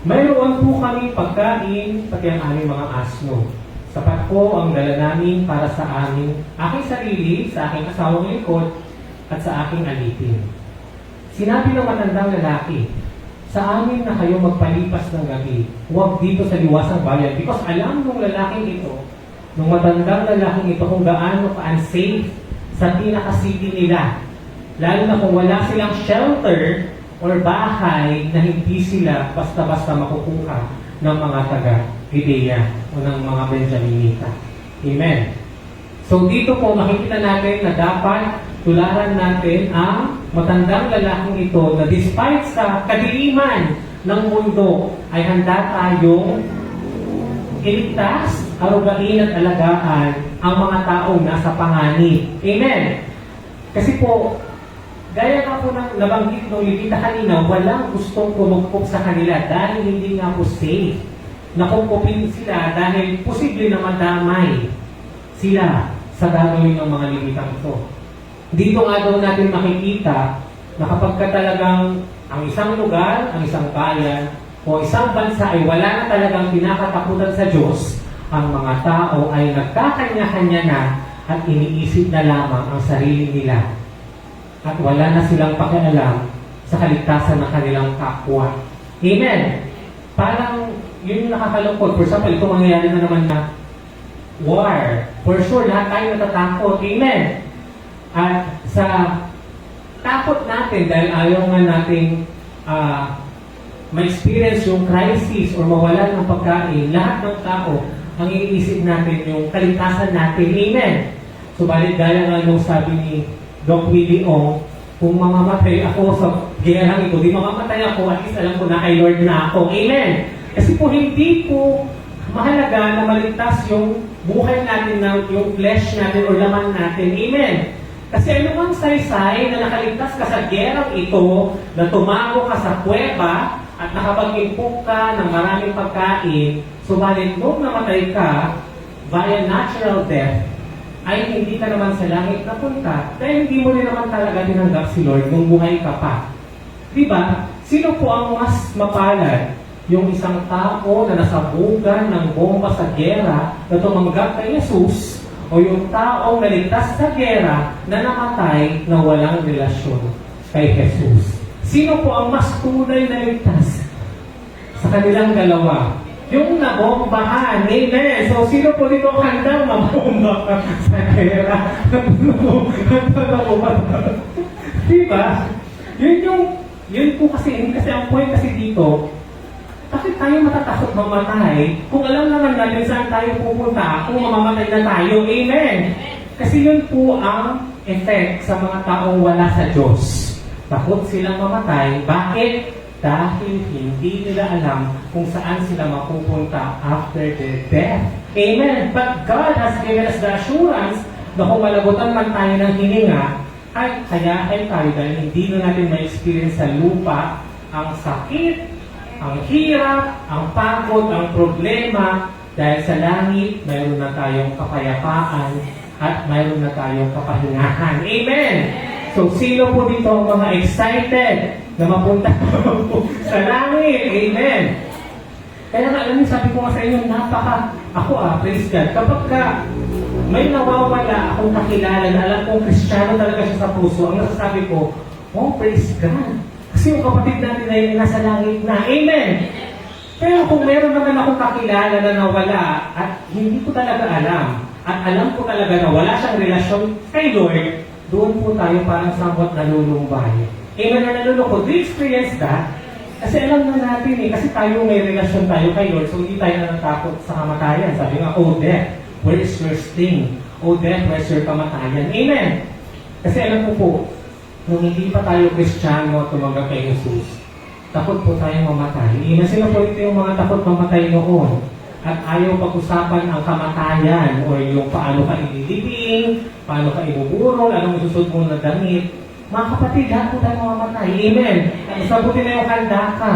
Mayroon po kami pagkain, pati ang aming mga asno. Sapat po ang dala namin para sa aking sarili, sa aking asawang likod, at sa aking alipin. Sinabi ng matandang lalaki, sa amin na kayo magpalipas ng gabi, huwag dito sa liwasang bayan. Because alam ng lalaking ito, ng matandang lalaking ito kung gaano ka-unsafe sa pinaka-city nila. Lalo na kung wala silang shelter or bahay na hindi sila basta-basta makukuha ng mga taga-Judea o ng mga Benjaminita. Amen. So dito po makikita natin na dapat tularan natin ang matandang lalaking ito na despite sa kadiliman ng mundo ay handa tayong iligtas, arugain at alagaan ang mga taong nasa panganib. Amen. Kasi po, gaya nga po ng nabanggit ng Levita kanina, walang gustong kumukop sa kanila dahil hindi nga po safe. Nakukupin sila dahil posible na madamay sila sa gagawin ng mga Levitang ito. Dito nga daw natin makikita na kapag talagang ang isang lugar, ang isang bayan, o isang bansa ay wala na talagang pinakatakutan sa Diyos, ang mga tao ay nagkakanya-kanya na at iniisip na lamang ang sarili nila. At wala na silang pakialam sa kaligtasan ng kanilang kapwa. Amen! Parang yun yung nakakalungkot. For example, ito mangyayari na naman na war. For sure, lahat tayo natatakot. Amen! At sa takot natin, dahil ayaw nga nating ma-experience yung crisis or mawalan ng pagkain, lahat ng tao, ang iniisip natin yung kaligtasan natin. Amen! Subalit, gaya nga nung sabi ni Doc Willie Ong, kung mamamatay ako sa gerang ito, di mamamatay ako, at least alam ko na kay Lord na ako. Amen! Kasi po hindi po mahalaga na maligtas yung buhay natin, yung flesh natin o laman natin. Amen! Kasi ano mang saysay na nakaligtas ka sa gerang ito, na tumago ka sa kuweba, at nakapag-impok ka ng maraming pagkain, subalit nung namatay ka, via natural death, ay hindi ka naman sa langit napunta, dahil hindi mo rin naman talaga tinanggap si Lord nung buhay ka pa. Diba? Sino po ang mas mapalad? Yung isang tao na nasabugan ng bomba sa gera na tumanggap kay Jesus, o yung taong naligtas sa gera na namatay na walang relasyon kay Jesus. Sino po ang mas tunay na ligtas sa kanilang dalawa? Yung nabombahan. Amen. So, sino po dito handang mabomba sa gera? Diba? Yun po kasi ang point kasi dito, bakit tayo matatakot mamatay kung alam naman natin saan tayo pupunta kung mamamatay na tayo? Amen! Kasi yun po ang effect sa mga taong wala sa Diyos. Takot silang mamatay. Bakit? Dahil hindi nila alam kung saan sila mapupunta after their death. Amen! But God has given us the assurance na kung malagutan man tayo ng hininga, ay kaya ay tayo dahil hindi na natin ma-experience sa lupa ang sakit, ang hirap, ang pagod, ang problema, dahil sa langit, mayroon na tayong kapayapaan at mayroon na tayong kapahingahan. Amen! So, sino po dito ang mga excited na mapunta sa langit? Amen! Kaya nga, alam niyo, sabi ko nga sa inyo, praise God, kapag may nawawala akong kakilala na alam kong Kristiyano talaga siya sa puso, ang nasasabi ko, oh, praise God! Kasi yung kapatid natin ay nasa langit na. Amen! Pero kung meron naman akong kakilala na nawala at hindi ko talaga alam, at alam ko talaga na wala siyang relasyon kay Lord, doon po tayo parang somewhat nalulumbay. Amen na nalulungkot. Do you experience that? Kasi alam na natin kasi tayo may relasyon tayo kay Lord, so hindi tayo natatakot sa kamatayan. Sabi nga, oh death, where is your sting? Oh death, where is your kamatayan? Amen! Kasi alam ko po, nung hindi pa tayo Kristiyano tumanggap kay Jesus, takot po tayong mamatay. Sino po ito yung mga takot mamatay noon? At ayaw pag-usapan ang kamatayan o yung paano ka ililibing, paano ka ibuburol, anong isusod mo na damit. Mga kapatid, lahat po tayo mamatay. Amen. At sabutin na yung handa ka.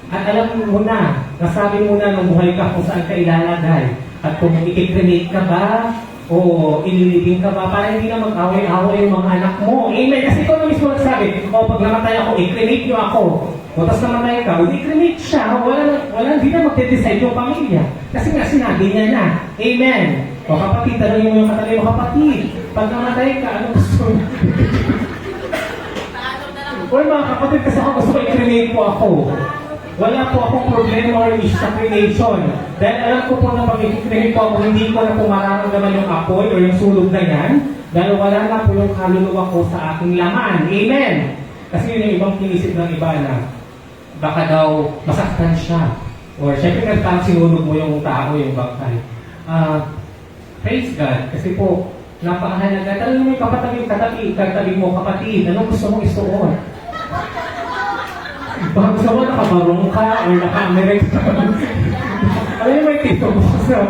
At alam mo na, nasabi mo na nung buhay ka kung saan ka ilalagay. At kung ikikremate ka ba, O ililibing ka ba para hindi na mag-away-away yung mga anak mo? Amen. Kasi ikaw na mismo nagsabi, o pag namatay ako, i-cremate niyo ako. O tapos namatay ka, i-cremate siya. Hindi na magde-decide yung pamilya. Kasi nga sinabi niya na. Amen. O kapatid, tanongin mo yung katabi mo, kapatid, pag namatay ka, ano gusto mo? O mga kapatid, kasi ako gusto ko i-cremate po ako. Wala po akong problema or issue sa cremation. Dahil alam ko po na pag i-cremate po ako, hindi ko na po mararamdaman yung apoy o yung sunog na yan. Dahil wala na po yung kaluluwa ko sa aking laman. Amen! Kasi yun yung ibang kinisip ng iba na baka daw masaktan siya. Or syempre parang sinunog mo yung tao, yung bangkay. Praise God. Kasi po, napakahalaga. Tanong mo yung katabi mo, kapatid, anong gusto mong isuot? Baka gusto mo nakabarong ka or naka-americ ka. Alam mo may tito mo sa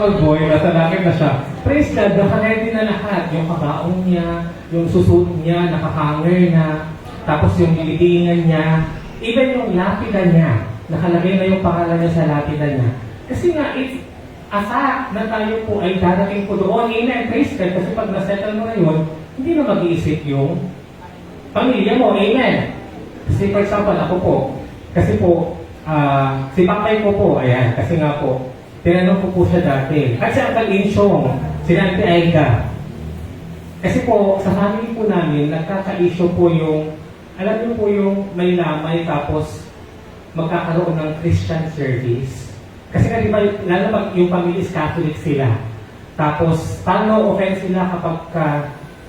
cowboy, nasa langit na siya. Praise God, naka-ready na lahat. Yung kabaong niya, yung susuot niya, naka-hanger na, tapos yung nilibingan niya, even yung lapida niya, nakalagay na yung pangalan niya sa lapida niya. Kasi nga, it's asa na tayo po ay darating po doon. Amen, praise God. Kasi pag nasettle mo na yun, hindi na mag-iisip yung pamilya mo. Amen. Kasi for example, ako po, kasi po, si Pakay ko po, ayan, kasi nga po, tinanong ko po siya dati. At si Uncle Insyong, si Auntie Aida. Kasi po, sa family po namin, nagkaka-issue po yung, alam niyo po yung may lamay tapos magkakaroon ng Christian service. Kasi nga, di ba, lalo pag yung family is Catholic sila. Tapos, paano offense sila kapag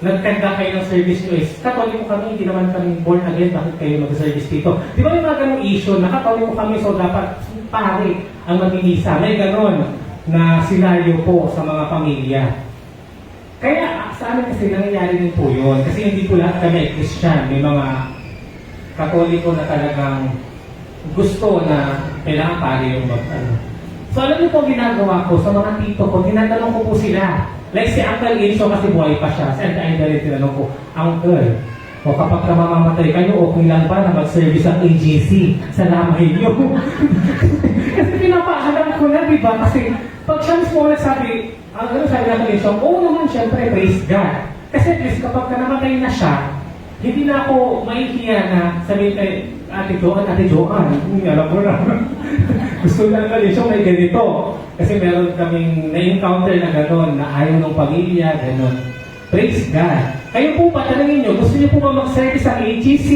nagkanda kayo ng service nyo is, Katoliko kami, hindi naman kami born again, bakit kayo mag-service dito? Di ba may mga ganong issue, nakatoliko kami, so dapat pare ang mag-iisa. May ganon na senaryo po sa mga pamilya. Kaya sa amin kasi nangyayari din po yun, kasi hindi po lahat kami ay Christian. May mga Katoliko na talagang gusto na kailangan pare yung So alam niyo po ginagawa ko sa mga tito ko, tinatanong ko po sila. Like si Uncle Inso kasi buhay pa siya. Si Auntie Aida rin tinanong ko, Uncle, o kapag ka mamamatay kayo, okay lang ba na mag-service ang AGC sa lamay niyo? Kasi pinapaalam ko na, di ba? Kasi pag siya mismo nagsabi, ano sabi natin Inso, oo naman syempre, praise God. Kasi at least kapag ka namatay na siya, hindi na ako maihiya na sabihin kay Ate Joan, alam mo na. Gusto lang ka Inso may ganito. Kasi meron kaming na-encounter na gano'n, na ayaw ng pamilya, gano'n. Praise God. Kayo po pa, tanongin nyo, gusto niyo po ba mag-service sa AGC?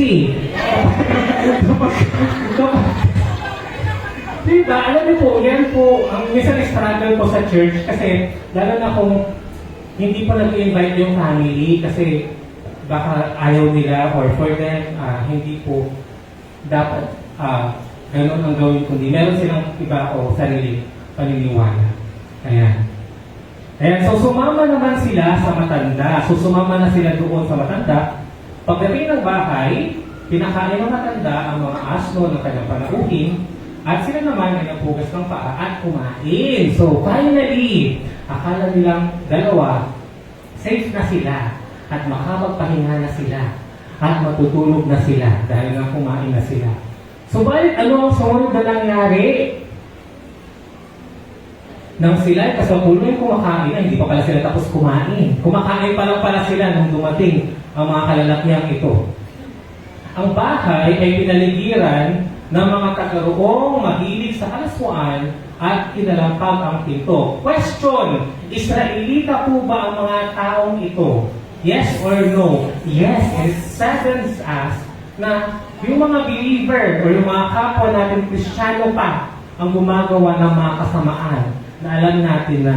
Diba? Alam niyo po, yan po, ang minsan struggle po sa church kasi lalo na kung hindi pa nag-invite yung family kasi baka ayaw nila or for them, hindi po dapat gano'n ang gawin kundi meron silang iba o sarili paniniwala. Ayan. Ayan, so sumama naman sila sa matanda. So sumama na sila doon sa matanda. Pagdating ng bahay, pinakain ng matanda ang mga asno ng kanyang panauhin at sila naman ay nagpugas ng paa at kumain. So finally, akala nilang dalawa, safe na sila at makapagpahinga na sila at matutulog na sila dahil nga kumain na sila. So bakit ano ang sumunod na nangyari? Nang sila ay kasapuluhin kumakain, ay hindi pa pala sila tapos kumain. Kumakain pa lang pala sila nung dumating ang mga kalalakiang ito. Ang bahay ay pinaligiran ng mga tagaroong mahilig sa kalaswaan at kinalampag ang pinto. Question, Israelita po ba ang mga taong ito? Yes or no? Yes, and it saddens us na yung mga believer o yung mga kapwa natin Kristiyano pa ang gumagawa ng mga kasamaan na alam natin na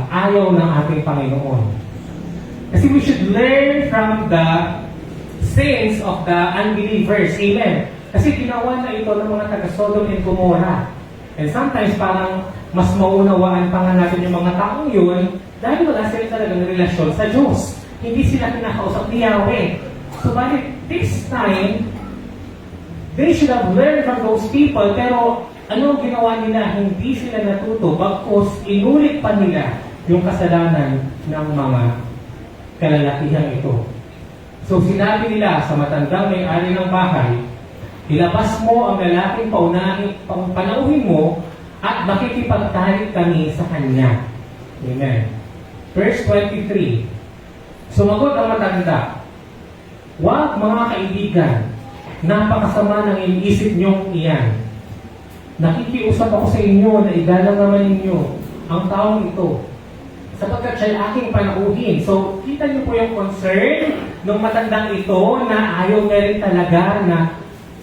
ayaw ng ating Panginoon. Kasi we should learn from the sins of the unbelievers. Amen. Kasi ginawa na ito ng mga taga-Sodom and Gomorrah. And sometimes parang mas maunawaan pa nga natin yung mga taong yun dahil wala sila talagang relasyon sa Diyos. Hindi sila kinakausap ni Yahweh. So, bakit this time, they should have learned from those people, pero ano ang ginawa nila? Hindi sila natuto, bagkus inulit pa nila yung kasalanan ng mga kalalakihang ito. So sinabi nila sa matandang may-ari ng bahay, ilabas mo ang lalaking panauhin mo at makikipagtarik kami sa kanya. Amen. Verse 23. Sumagot ang matanda, "Wag mga kaibigan, napakasama ng iniisip niyong iyan. Nakikiusap ako sa inyo na igalang naman ninyo ang taong ito, sapagkat siya'y aking panauhin." So, kita niyo po yung concern ng matandang ito na ayaw na rin talaga na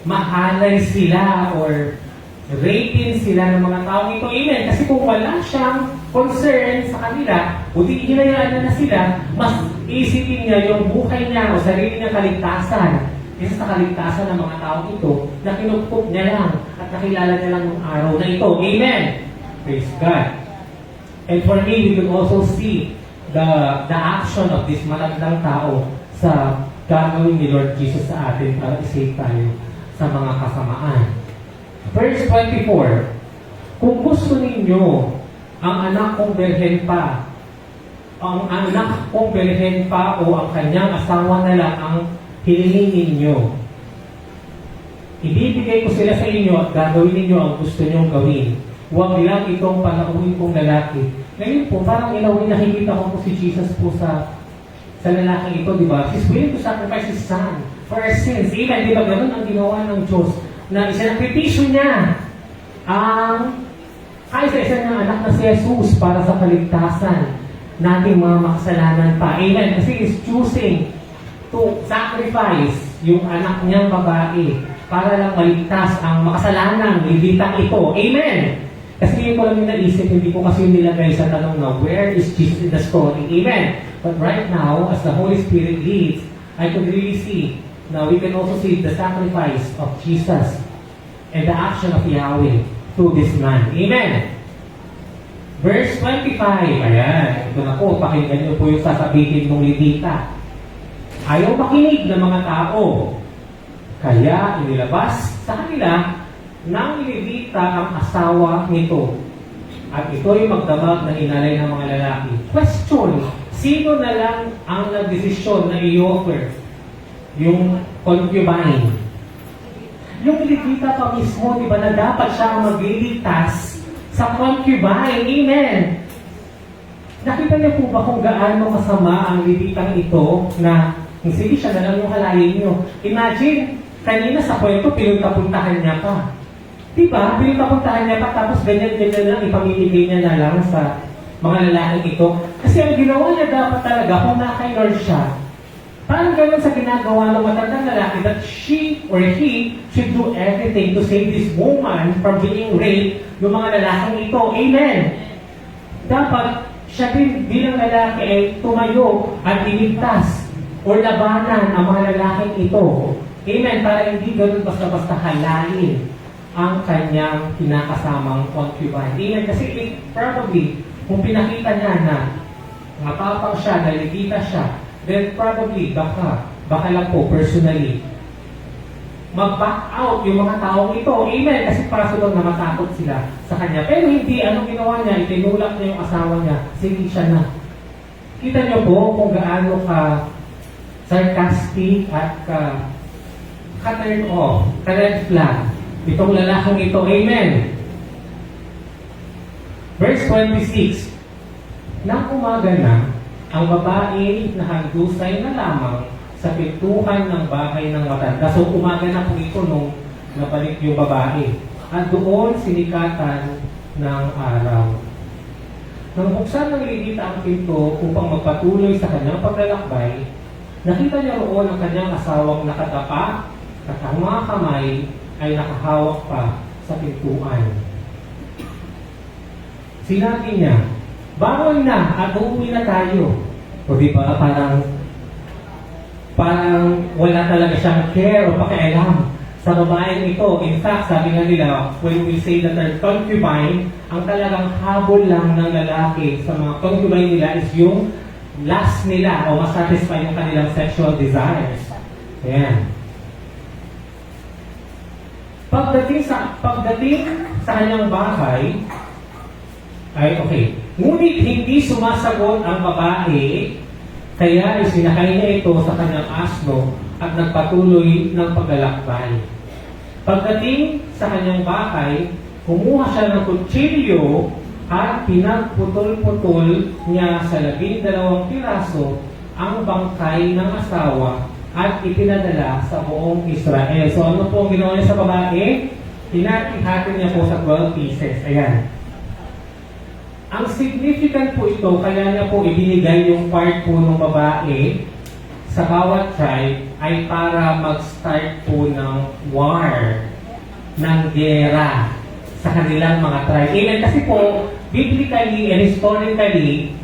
mahalay sila or rapin sila ng mga taong ito. Amen. Kasi kung wala siyang concern sa kanila, buti hinayaan na sila, mas isipin niya yung buhay niya o sarili niya kaligtasan isa sa kaligtasan ng mga taong ito na kinupkup niya lang at nakilala niya lang yung araw na ito. Amen. Praise God. And for me, we can also see the action of this matandang tao sa gagawin ni Lord Jesus sa atin para isave tayo sa mga kasamaan. Verse 24, "Kung gusto ninyo ang anak kong berhen pa, o ang kanyang asawa na lang ang hilingin ninyo, ibibigay ko sila sa inyo at gagawin ninyo ang gusto nyong gawin. Huwag lang itong panauhin kong lalaki." Ngayon po, parang ilawin nakikita ko po si Jesus po sa lalaki ito, di ba? He's willing to sacrifice His Son for our sins. Amen, di ba? Ganun ang ginawa ng Diyos na isinakripisyo niya ang kaisa-isa niyang anak na si Jesus para sa kaligtasan nating mga makasalanan pa. Amen. Kasi He's choosing to sacrifice yung anak niyang babae para lang maligtas ang makasalanan libitang ito. Amen. Kasi yun ko lang yung naisip, hindi ko kasi yung nilagay sa tanong na where is Jesus in the story? Amen. But right now, as the Holy Spirit leads, I could really see now we can also see the sacrifice of Jesus and the action of Yahweh through this man. Amen. Verse 25. Ayan. Ito na po. Pakinggan niyo po yung sasabihin ng Levita. Ayaw makinig ng mga tao. Kaya inilabas sa kanila ng Levita ang asawa nito. At ito'y magdamag na inalay ng mga lalaki. Question. Sino na lang ang nagdesisyon na i-offer? Yung concubine. Yung Levita pa mismo, di ba, na dapat siya ang magliligtas sa concubine. Amen. Nakita niyo po ba kung gaano kasama ang Levitang ito na sige siya na lang yung halayin niyo? Imagine, kanina sa kwento, pinunta-puntahan niya pa. Diba? Pinunta-puntahan niya pa, tapos ganyan-ganyan lang, ipamimigay niya na lang sa mga lalaking ito. Kasi ang ginawa niya dapat talaga, kung naka-Lord siya, parang gano'n sa ginagawa ng matandang lalaki that she or he should do everything to save this woman from being raped ng mga lalaking ito. Amen. Dapat siya din bilang lalaki ay tumayo at iligtas o labanan ang mga lalaking ito. Amen. Para hindi gano'n basta-basta halalin ang kanyang kinakasamang concubine. Amen. Kasi probably, kung pinakita niya na matapang siya, naligita siya, then probably, baka lang po, personally, mag-back out yung mga taong ito. Amen. Kasi para sa na matakot sila sa kanya. Pero hindi, anong ginawa niya? Itinulak niya yung asawa niya. Sige siya na. Kita niyo po kung gaano ka sarcastic at ka-turn off, ka-red flag itong lalaking ito. Amen. Verse 26. Nang umaga na, ang babae na handusay na lamang sa pintuan ng bahay ng matanda. So umaga na po ito nung nabalik yung babae. At doon sinikatan ng araw. Nang buksan ng Levita ang pinto upang magpatuloy sa kanyang paglalakbay, nakita niya roon ang kanyang asawang nakatapa at ang mga kamay ay nakahawak pa sa pintuan. Sinabi niya, "Bangon na at uuwi na tayo." O di ba, parang wala talaga siyang care o pakialam sa babaeng ito. In fact, sabi nga nila, when we say that they're concubine, ang talagang habol lang ng lalaki sa mga concubine nila is yung last nila o masatisfy yung kanilang sexual desires. Ayan. Pagdating sa kanyang bahay, ay okay. Ngunit hindi sumasagot ang babae, kaya isinakay niya ito sa kanyang asno at nagpatuloy ng paglalakbay. Pagdating sa kanyang bahay, kumuha siya ng kutsilyo at pinagputol-putol niya sa 12 piraso ang bangkay ng asawa at ipinadala sa buong Israel. So ano po ang ginawa niya sa babae? Hinati-hati niya po sa 12 pieces. Ayan. Ang significant po ito, kaya niya po ibinigay yung part po ng babae sa bawat tribe ay para mag-start po ng war, ng gera sa kanilang mga tribe. Amen. Kasi po, biblically and historically,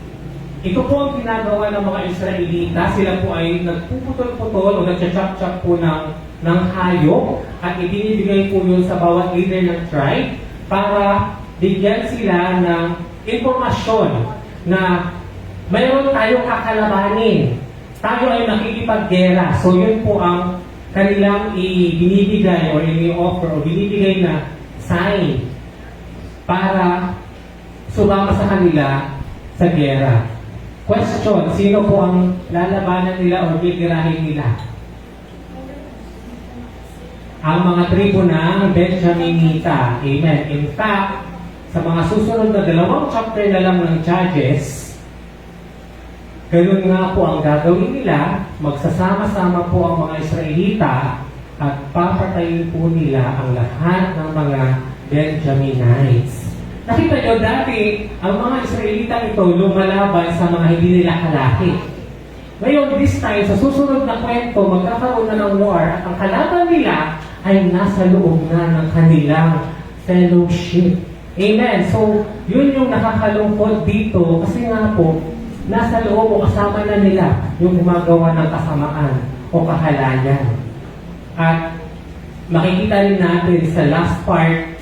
ito po ang ginagawa ng mga Israelita. Sila po ay nagpuputol-putol o nagcha-chop-chop po ng hayop at ibinibigay po yun sa bawat leader ng tribe para bigyan sila ng impormasyon na mayroon tayong kakalabanin. Tayo ay makikipaggera. So yun po ang kanilang ibinibigay o ini-offer o binibigay na sign para sumama sa kanila sa gera. Question, sino po ang lalabanan nila o gigirahin nila? Ang mga tribo ng Benjaminita. Amen. In fact, sa mga susunod na 2 chapter na lang ng Judges, ganun nga po ang gagawin nila, magsasama-sama po ang mga Israelita at papatayin po nila ang lahat ng mga Benjaminites. Nakita nyo dati, ang mga Israelita ito lumalaban sa mga hindi nila kalaki. Ngayon, this time, sa susunod na kwento, magkakaroon na ng war at ang kalaban nila ay nasa loob na ng kanilang fellowship. Amen. So, yun yung nakakalungkot dito kasi nga po, nasa loob o kasama na nila yung gumagawa ng kasamaan o kahalayan. At makikita rin natin sa last part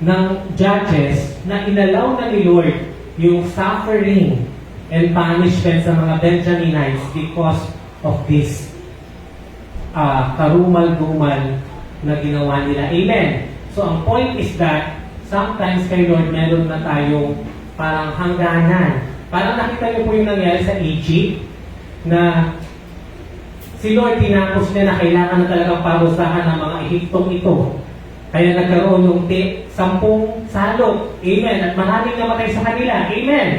ng Judges na inalaw na ni Lord yung suffering and punishment sa mga Benjaminites because of this karumal-dumal na ginawa nila. Amen. So, ang point is that sometimes kay Lord, meron na tayong parang hangganan. Parang nakita niyo po yung nangyari sa Egypt na si Lord tinapos niya na kailangan na talagang parusahan ng mga Ehiptong ito. Kaya nagkaroon yung 10 salot. Amen. At maraming namatay sa kanila. Amen.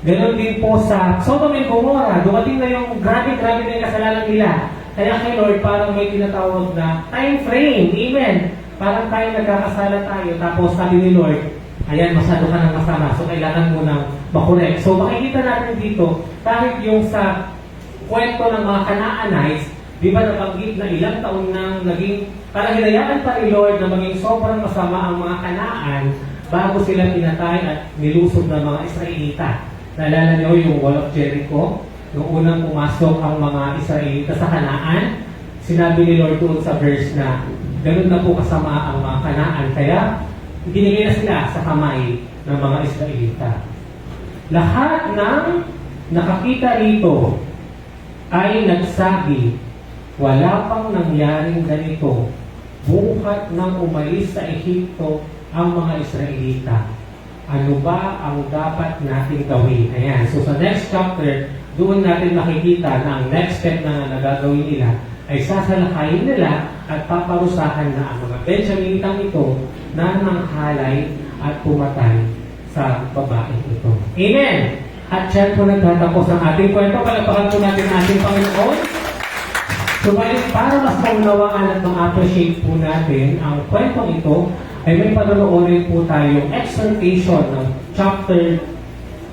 Ganon din po sa Sodom and Gomorrah. Dumating na yung grabe-grabe na yung kasalanan nila. Kaya kay Lord, parang may tinatawag na time frame. Amen. Parang tayo nagkakasala tayo. Tapos sabi ni Lord, ayan, masyado ka ng masama. So, kailangan mo nang makorek. So, makikita natin dito, kahit yung sa kwento ng mga Canaanites, di ba nabanggit na ilang taon nang naging, parang hinayaan pa ni Lord na maging sobrang masama ang mga Kanaan bago sila pinatay at nilusog ng mga Israelita. Naalala niyo yung Wall of Jericho? Noong unang pumasok ang mga Israelita sa Kanaan, sinabi ni Lord doon sa verse na ganun na po kasama ang mga Kanaan. Kaya, binigay na sila sa kamay ng mga Israelita. Lahat ng nakakita rito ay nagsabi, wala pang nangyaring ganito. Buhat nang umalis sa Ehipto ang mga Israelita. Ano ba ang dapat natin gawin? Ayan. So sa next chapter, doon natin makikita na ang next step na nagagawin nila ay sasalakayin nila at paparusahan na ang mga Benjaminitang ito na nanghalay at pumatay sa babaeng ito. Amen! At dyan po nagtatapos ang ating kwento. Palapakan po natin ang ating Panginoon. Subalit, para mas maunawaan at ma-appreciate po natin ang kwentong ito, ay may panonoorin po tayong exhortation ng chapter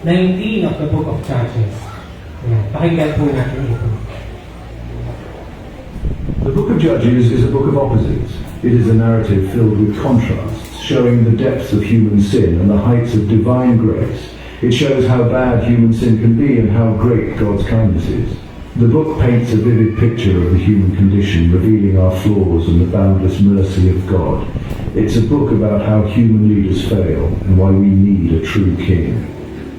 19 of the book of Judges. Ayan, pakinggan po natin ito. The book of Judges is a book of opposites. It is a narrative filled with contrasts, showing the depths of human sin and the heights of divine grace. It shows how bad human sin can be and how great God's kindness is. The book paints a vivid picture of the human condition, revealing our flaws and the boundless mercy of God. It's a book about how human leaders fail and why we need a true king.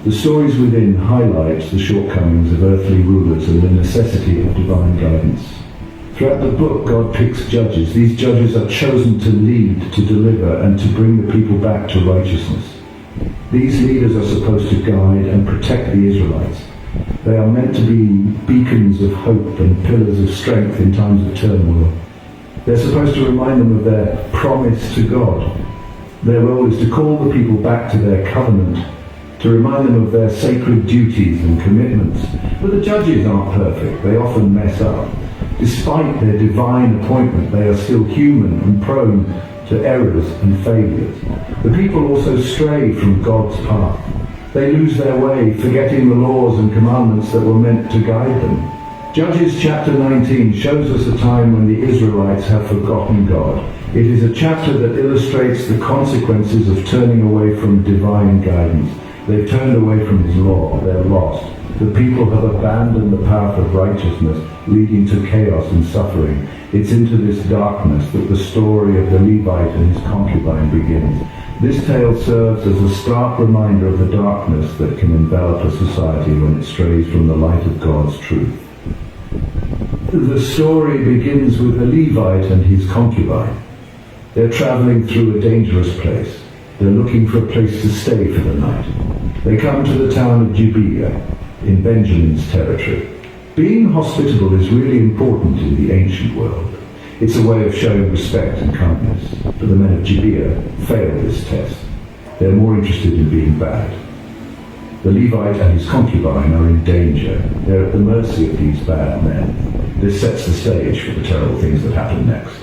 The stories within highlight the shortcomings of earthly rulers and the necessity of divine guidance. Throughout the book, God picks judges. These judges are chosen to lead, to deliver, and to bring the people back to righteousness. These leaders are supposed to guide and protect the Israelites. They are meant to be beacons of hope and pillars of strength in times of turmoil. They're supposed to remind them of their promise to God. Their role is to call the people back to their covenant, to remind them of their sacred duties and commitments. But the judges aren't perfect. They often mess up. Despite their divine appointment, they are still human and prone to errors and failures. The people also stray from God's path. They lose their way, forgetting the laws and commandments that were meant to guide them. Judges chapter 19 shows us a time when the Israelites have forgotten God. It is a chapter that illustrates the consequences of turning away from divine guidance. They've turned away from His law. They're lost. The people have abandoned the path of righteousness, leading to chaos and suffering. It's into this darkness that the story of the Levite and his concubine begins. This tale serves as a stark reminder of the darkness that can envelop a society when it strays from the light of God's truth. The story begins with the Levite and his concubine. They're traveling through a dangerous place. They're looking for a place to stay for the night. They come to the town of Gibeah, in Benjamin's territory. Being hospitable is really important in the ancient world. It's a way of showing respect and kindness. But the men of Gibeah fail this test. They're more interested in being bad. The Levite and his concubine are in danger. They're at the mercy of these bad men. This sets the stage for the terrible things that happen next.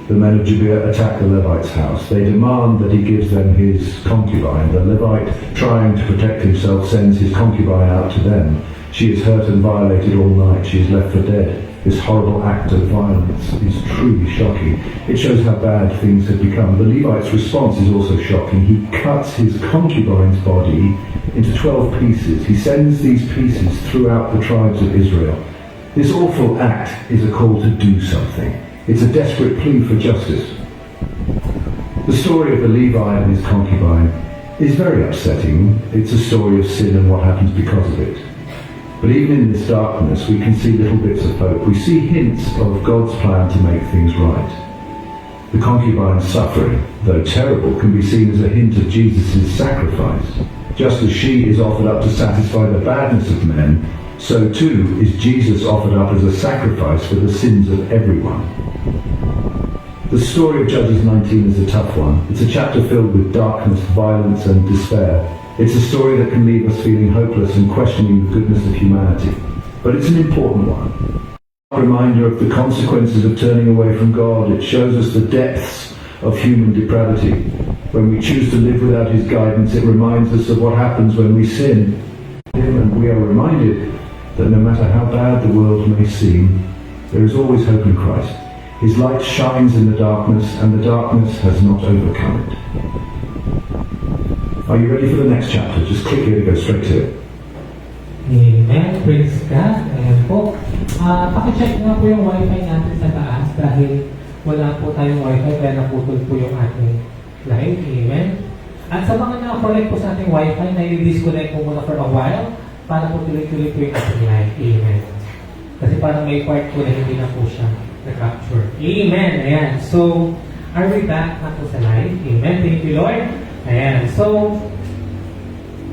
The men of Gibeah attack the Levite's house. They demand that he gives them his concubine. The Levite, trying to protect himself, sends his concubine out to them. She is hurt and violated all night. She is left for dead. This horrible act of violence is truly shocking. It shows how bad things have become. The Levite's response is also shocking. He cuts his concubine's body into 12 pieces. He sends these pieces throughout the tribes of Israel. This awful act is a call to do something. It's a desperate plea for justice. The story of the Levite and his concubine is very upsetting. It's a story of sin and what happens because of it. But even in this darkness, we can see little bits of hope. We see hints of God's plan to make things right. The concubine's suffering, though terrible, can be seen as a hint of Jesus' sacrifice. Just as she is offered up to satisfy the badness of men, so too is Jesus offered up as a sacrifice for the sins of everyone. The story of Judges 19 is a tough one. It's a chapter filled with darkness, violence and despair. It's a story that can leave us feeling hopeless and questioning the goodness of humanity. But it's an important one. A reminder of the consequences of turning away from God. It shows us the depths of human depravity. When we choose to live without His guidance, it reminds us of what happens when we sin. And we are reminded that no matter how bad the world may seem, there is always hope in Christ. His light shines in the darkness, and the darkness has not overcome it. Are you ready for the next chapter? Just click here to go straight to it. Amen. Praise God. Ayan po. Pakicheck nga po yung wifi natin sa taas dahil wala po tayong wifi kaya naputol po yung ating line. Amen. At sa mga naka-connect po sa ating wifi, na-disconnect po muna for a while para po tuloy-tuloy po yung ating line. Amen. Kasi parang may part po na hindi na po siya na-capture. Amen. Ayan. So, are we back na po sa line? Amen. Thank you, Lord. Ayan. So,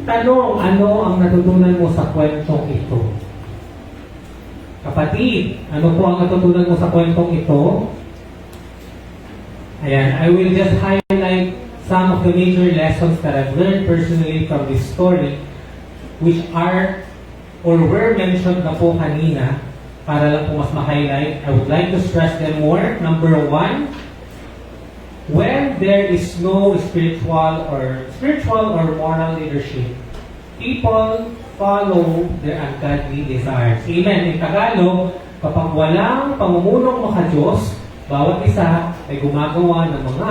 tanong, ano ang natutunan mo sa kwentong ito? Kapatid, ano po ang natutunan mo sa kwentong ito? Ayan. I will just highlight some of the major lessons that I've learned personally from this story, which are or were mentioned na po kanina, para lang po mas ma-highlight. I would like to stress them more. Number 1, when there is no spiritual or moral leadership, people follow their ungodly desires. Amen. In Tagalog, kapag walang pamumulong maka-Diyos, bawat isa ay gumagawa ng mga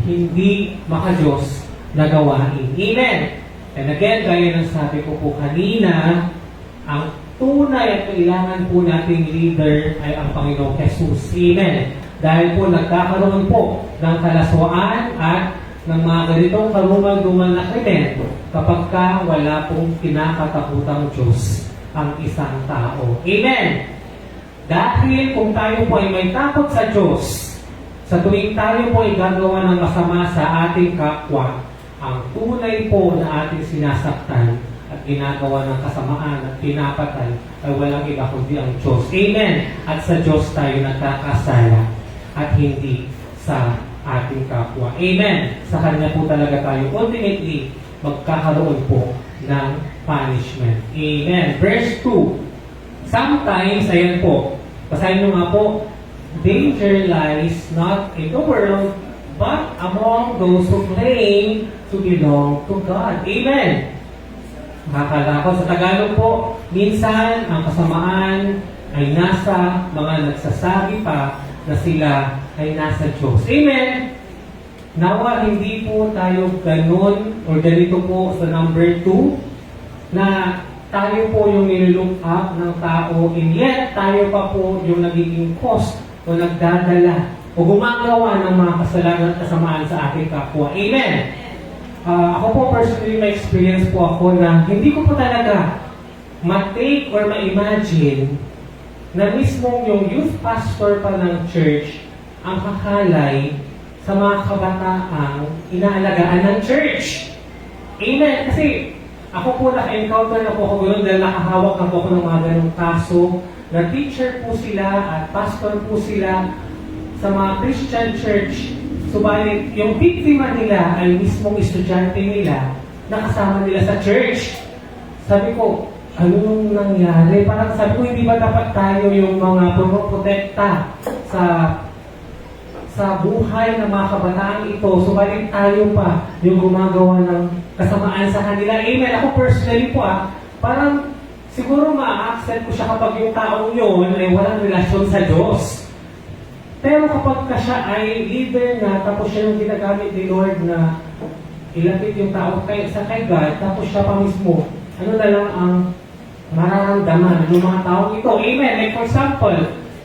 hindi maka-Diyos na gawain. Amen. And again, gaya ng sabi ko po kanina, ang tunay at kailangan po nating leader ay ang Panginoong Jesus. Amen. Dahil po nagkakaroon po ng kalaswaan at ng mga ganitong karumal-dumal na krimen kapag ka wala pong kinakatakutang Diyos ang isang tao. Amen! Dahil kung tayo po ay may takot sa Diyos, sa tuwing tayo po ay gagawa ng masama sa ating kapwa, ang tunay po na ating sinasaktan at ginagawa ng kasamaan at pinapatay ay walang iba kundi ang Diyos. Amen! At sa Diyos tayo nagkakasala at hindi sa ating kapwa. Amen! Sa Kanya po talaga tayo ultimately magkakaroon po ng punishment. Amen. Verse 2. Sometimes, ayan po, basahin nyo nga po, danger lies not in the world, but among those who claim to belong to God. Amen. Makakala ko sa Tagalog po, minsan ang kasamaan ay nasa mga nagsasabi pa na sila ay nasa Diyos. Amen. Nawa hindi po tayo ganun or ganito po sa number 2 na tayo po yung nilook up ng tao and yet tayo pa po yung nagiging cause o nagdadala o gumagawa ng mga kasalanan at kasamaan sa ating kapwa. Amen! Ako po personally may experience po ako na hindi ko po talaga ma-take or ma-imagine na mismo yung youth pastor pa ng church ang kakalay sa mga kabataang inaalagaan ng church. Amen! Kasi ako po naka-encounter na po ako gano'n dahil nakahawak na po ako ng mga ganong kaso na teacher po sila at pastor po sila sa mga Christian church. Subalit, yung biktima nila ay mismong estudyante nila na kasama nila sa church. Sabi ko, ano nung nangyari? Parang sabi ko, hindi ba dapat tayo yung mga pumoprotekta sa buhay ng mga kabataang ito, subalit tayo pa yung gumagawa ng kasamaan sa kanila. Amen. Ako personally po parang siguro ma-accept ko siya kapag yung taong yun ay walang relasyon sa Diyos. Pero kapag ka siya ay leader na, tapos siya yung ginagamit ni Lord na ilapit yung tao kay God, tapos siya pa mismo, ano na lang ang mararamdaman ng mga taong ito. Amen. Like for example,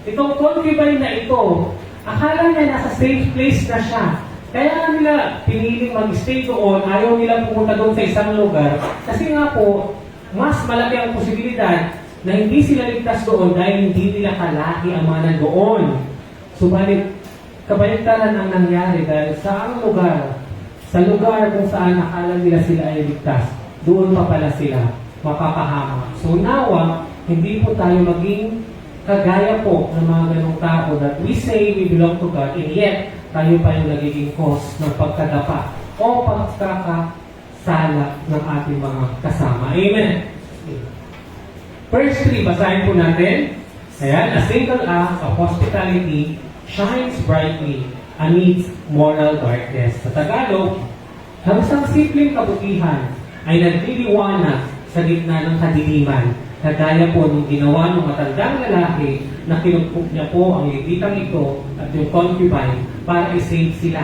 itong concubine na ito, akala niya nasa safe place na siya. Kaya nga nila piniling mag-stay doon, ayaw nila pumunta doon sa isang lugar. Kasi nga po, mas malaki ang posibilidad na hindi sila ligtas doon dahil hindi nila kalaki ang mga nandoon. Subalit, kabaligtaran ang nangyari dahil sa lugar kung saan akala nila sila ay ligtas, doon pa pala sila mapapahamak. So nawa, hindi po tayo maging kagaya po ng mga ganong tao that we say we belong to God and yet tayo pa yung nagiging cause ng pagkadapa o pagkakasala ng ating mga kasama. Amen. Verse 3, basahin po natin. Ayan, a single act of hospitality shines brightly amidst moral darkness. Sa Tagalog, ang isang simpleng kabutihan ay nagliliwanag sa gitna ng kadiliman. Kagaya po nung ginawa ng matandang lalaki na kinupok niya po ang libitang ito at yung concubine para i-save sila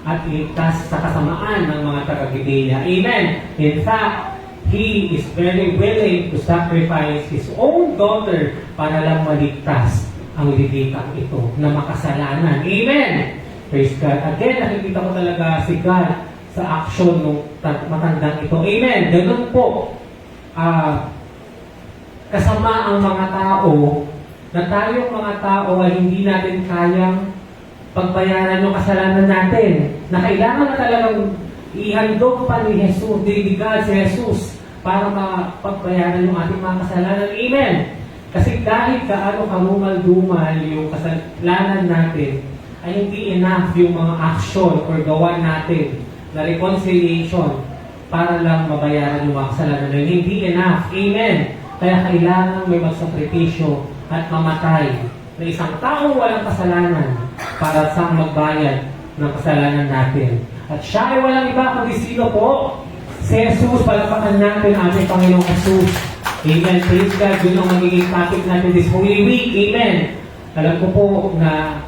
at iligtas sa kasamaan ng mga taga-Gibeya. Amen! In fact, he is very willing to sacrifice his own daughter para lang maligtas ang libitang ito na makasalanan. Amen! Praise God. Again, nakikita ko talaga si God sa action ng matandang ito. Amen! Ganun po. Kasama ang mga tao na tayong mga tao ay hindi natin kayang pagbayaran yung kasalanan natin. Na kailangan na talagang ihandog pa ni Jesus, dinidigal si Jesus para mapagbayaran yung ating mga kasalanan. Amen! Kasi kahit kaano karumal-dumal yung kasalanan natin, ay hindi enough yung mga action or gawa natin na reconciliation para lang mabayaran yung mga kasalanan. Hindi enough. Amen! Kaya kailangan may magsakripisyo at mamatay na isang taong walang kasalanan para sa magbayad ng kasalanan natin. At siya ay walang iba kundi sino po? Si Jesus, palapakan natin ang ating Panginoong Jesus. Amen. Praise God. Yun ang magiging topic natin this Holy Week. Amen. Alam ko po na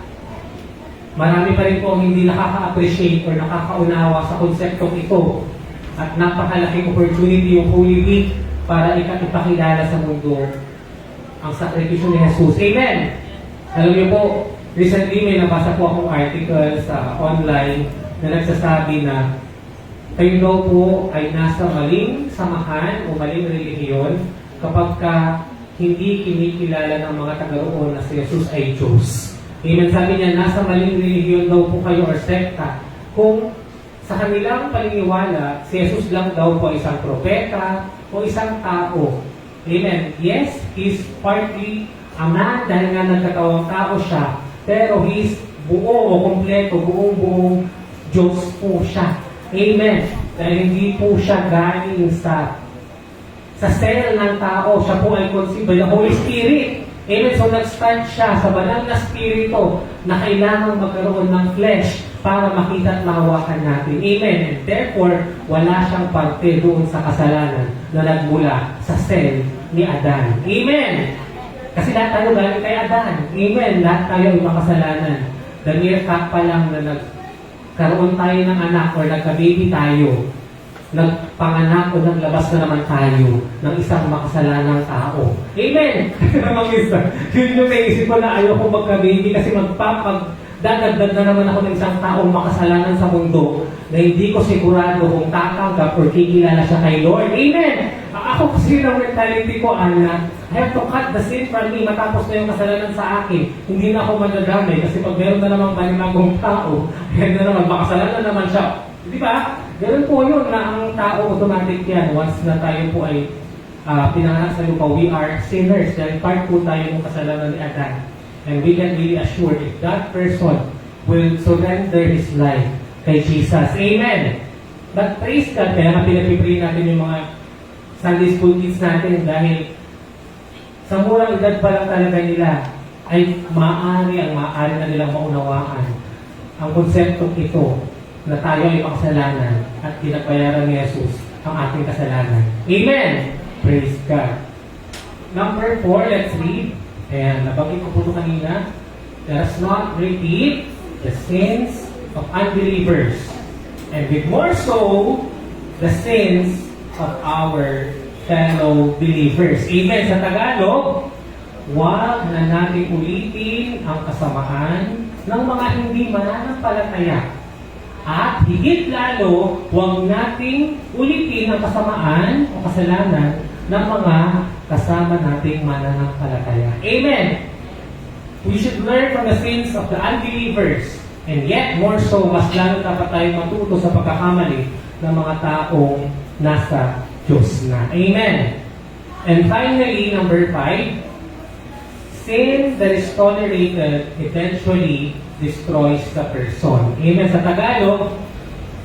marami pa rin po ang hindi nakaka-appreciate or nakakaunawa sa konseptong ito. At napakalaking opportunity yung Holy Week para ipakilala sa mundo ang sakripisyo ni Jesus. Amen! Alam niyo po, recently may nabasa po akong article sa online na nagsasabi na kayo daw po ay nasa maling samahan o maling relihiyon kapag hindi kinikilala ng mga taga-roon na si Jesus ay Diyos. Amen. Sabi niya, nasa maling relihiyon daw po kayo or sekta kung sa kanilang paniniwala, si Jesus lang daw po isang propeta o isang tao. Amen. Yes, he's partly a man dahil nga nagkatawang tao siya, pero he's buo o kompleto, buong Diyos po siya. Amen. Dahil hindi po siya galing sa cell ng tao, siya po ay conceived by the Holy Spirit. Amen. So nag-start siya sa banal na spirito na kailangan magkaroon ng flesh para makita at mahawakan natin. Amen. And therefore, wala siyang parte doon sa kasalanan na nagmula sa cell ni Adan. Amen. Kasi lahat tayo galing kay Adan. Amen. Lahat tayo ay makasalanan. The mere fact pa lang na nagkaroon tayo ng anak or nagka-baby tayo, nagpanganak o naglabas na naman tayo ng isang makasalanang tao. Amen! Namang isa. Yun yung naisip ko na ayoko magka-baby kasi dadagdag na naman ako ng isang taong makasalanan sa mundo na hindi ko sigurado kung tatanggap or kikilala siya kay Lord. Amen! Ako kasi yung mentality ko, Ana, I have to cut the sin from me matapos na yung kasalanan sa akin. Hindi na ako madadamay kasi pag meron na namang panibagong tao, yan na naman, makasalanan naman siya. Di ba? Ganun po yun na ang tao automatic yan. Once na tayo po ay pinanganak sa lupa, we are sinners. Dahil part po tayo ng kasalanan ni Adan. And we can be assured if that person will surrender his life kay Jesus. Amen! But praise God, kaya nga pinag-pray natin yung mga Sunday school kids natin dahil sa murang edad pa lang talaga nila ay maaari na nilang maunawaan ang konseptong ito na tayo ay makasalanan at pinagbayaran ni Jesus ang ating kasalanan. Amen! Praise God. Number 4, let's read. Ayan, nabanggit ko po ito kanina. Let us not repeat the sins of unbelievers, and with more so, the sins of our fellow believers. Amen. Sa Tagalog, huwag na natin ulitin ang kasamaan ng mga hindi mananampalataya. At higit lalo, huwag nating ulitin ang kasamaan o kasalanan ng mga kasama nating mananampalataya. Amen! We should learn from the sins of the unbelievers. And yet, more so, mas lalo dapat tayo matuto sa pagkakamali ng mga taong nasa Diyos na. Amen! And finally, number 5, sin that is tolerated eventually destroys the person. Amen. Sa Tagalog,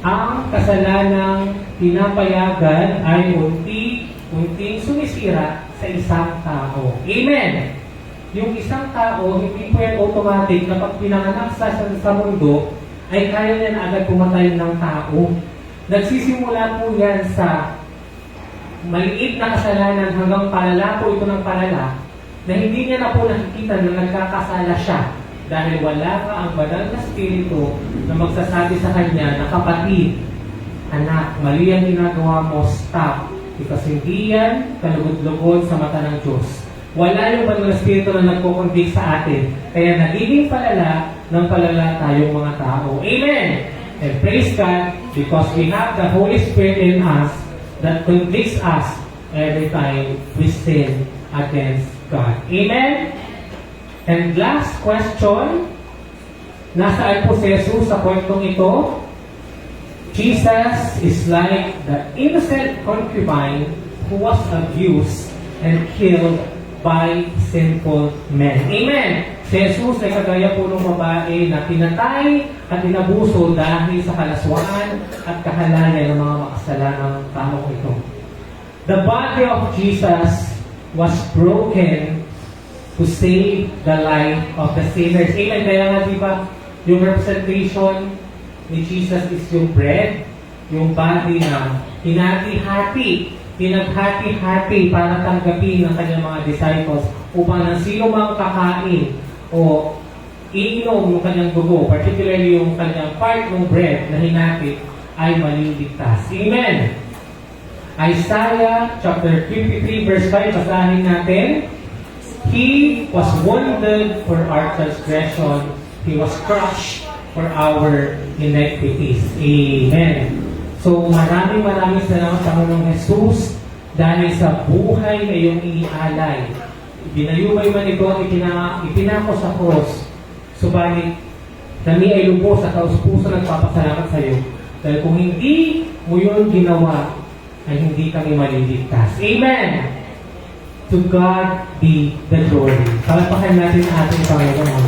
ang kasalanang pinapayagan ay unting sumisira sa isang tao. Amen. Yung isang tao, hindi po yan automatic na pag pinanganak sa mundo, ay kaya niya na agad pumatay ng tao. Nagsisimula po yan sa maliit na kasalanan hanggang palala po ito ng palala na hindi niya na po nakikita na nagkakasala siya. Dahil wala ka ang banal na spirito na magsasabi sa kanya na kapatid, anak, mali ang ginagawa mo, stop. Because hindi yan kalugod-lugod sa mata ng Diyos. Wala yung banal na spirito na nagkukonvict sa atin. Kaya nagiging palala ng palala tayong mga tao. Amen! And praise God because we have the Holy Spirit in us that convicts us every time we sin against God. Amen? And last question, nasaan po si Jesus sa kwentong ito? Jesus is like the innocent concubine who was abused and killed by sinful men. Amen! Si Jesus ay kagaya po ng babae na pinatay at inabuso dahil sa kalaswaan at kahalayan ng mga makasalanang taong ito. The body of Jesus was broken to save the life of the sinners. Amen. Kaya nga diba, yung representation ni Jesus is yung bread, yung body na hinati-hati, pinaghati-hati para tanggapin ng kanyang mga disciples upang nang sino mang kakain o iinom yung kanyang dugo, particularly yung kanyang part ng bread na hinati, ay maliligtas. Amen. Isaiah chapter 53 verse 5, basahin natin. He was wounded for our transgression. He was crushed for our iniquities. Amen. So maraming salamat sa Panginoong Jesus dahil sa buhay na iyong inialay. Binayubay man ito ang ipinako sa cross. Subalit, kami ay lubos sa taus-puso nagpapasalamat sa iyo. Dahil kung hindi mo yun ginawa, ay hindi kami maliligtas. Amen! To God be the glory. Palapakan natin ang ating Panginoon.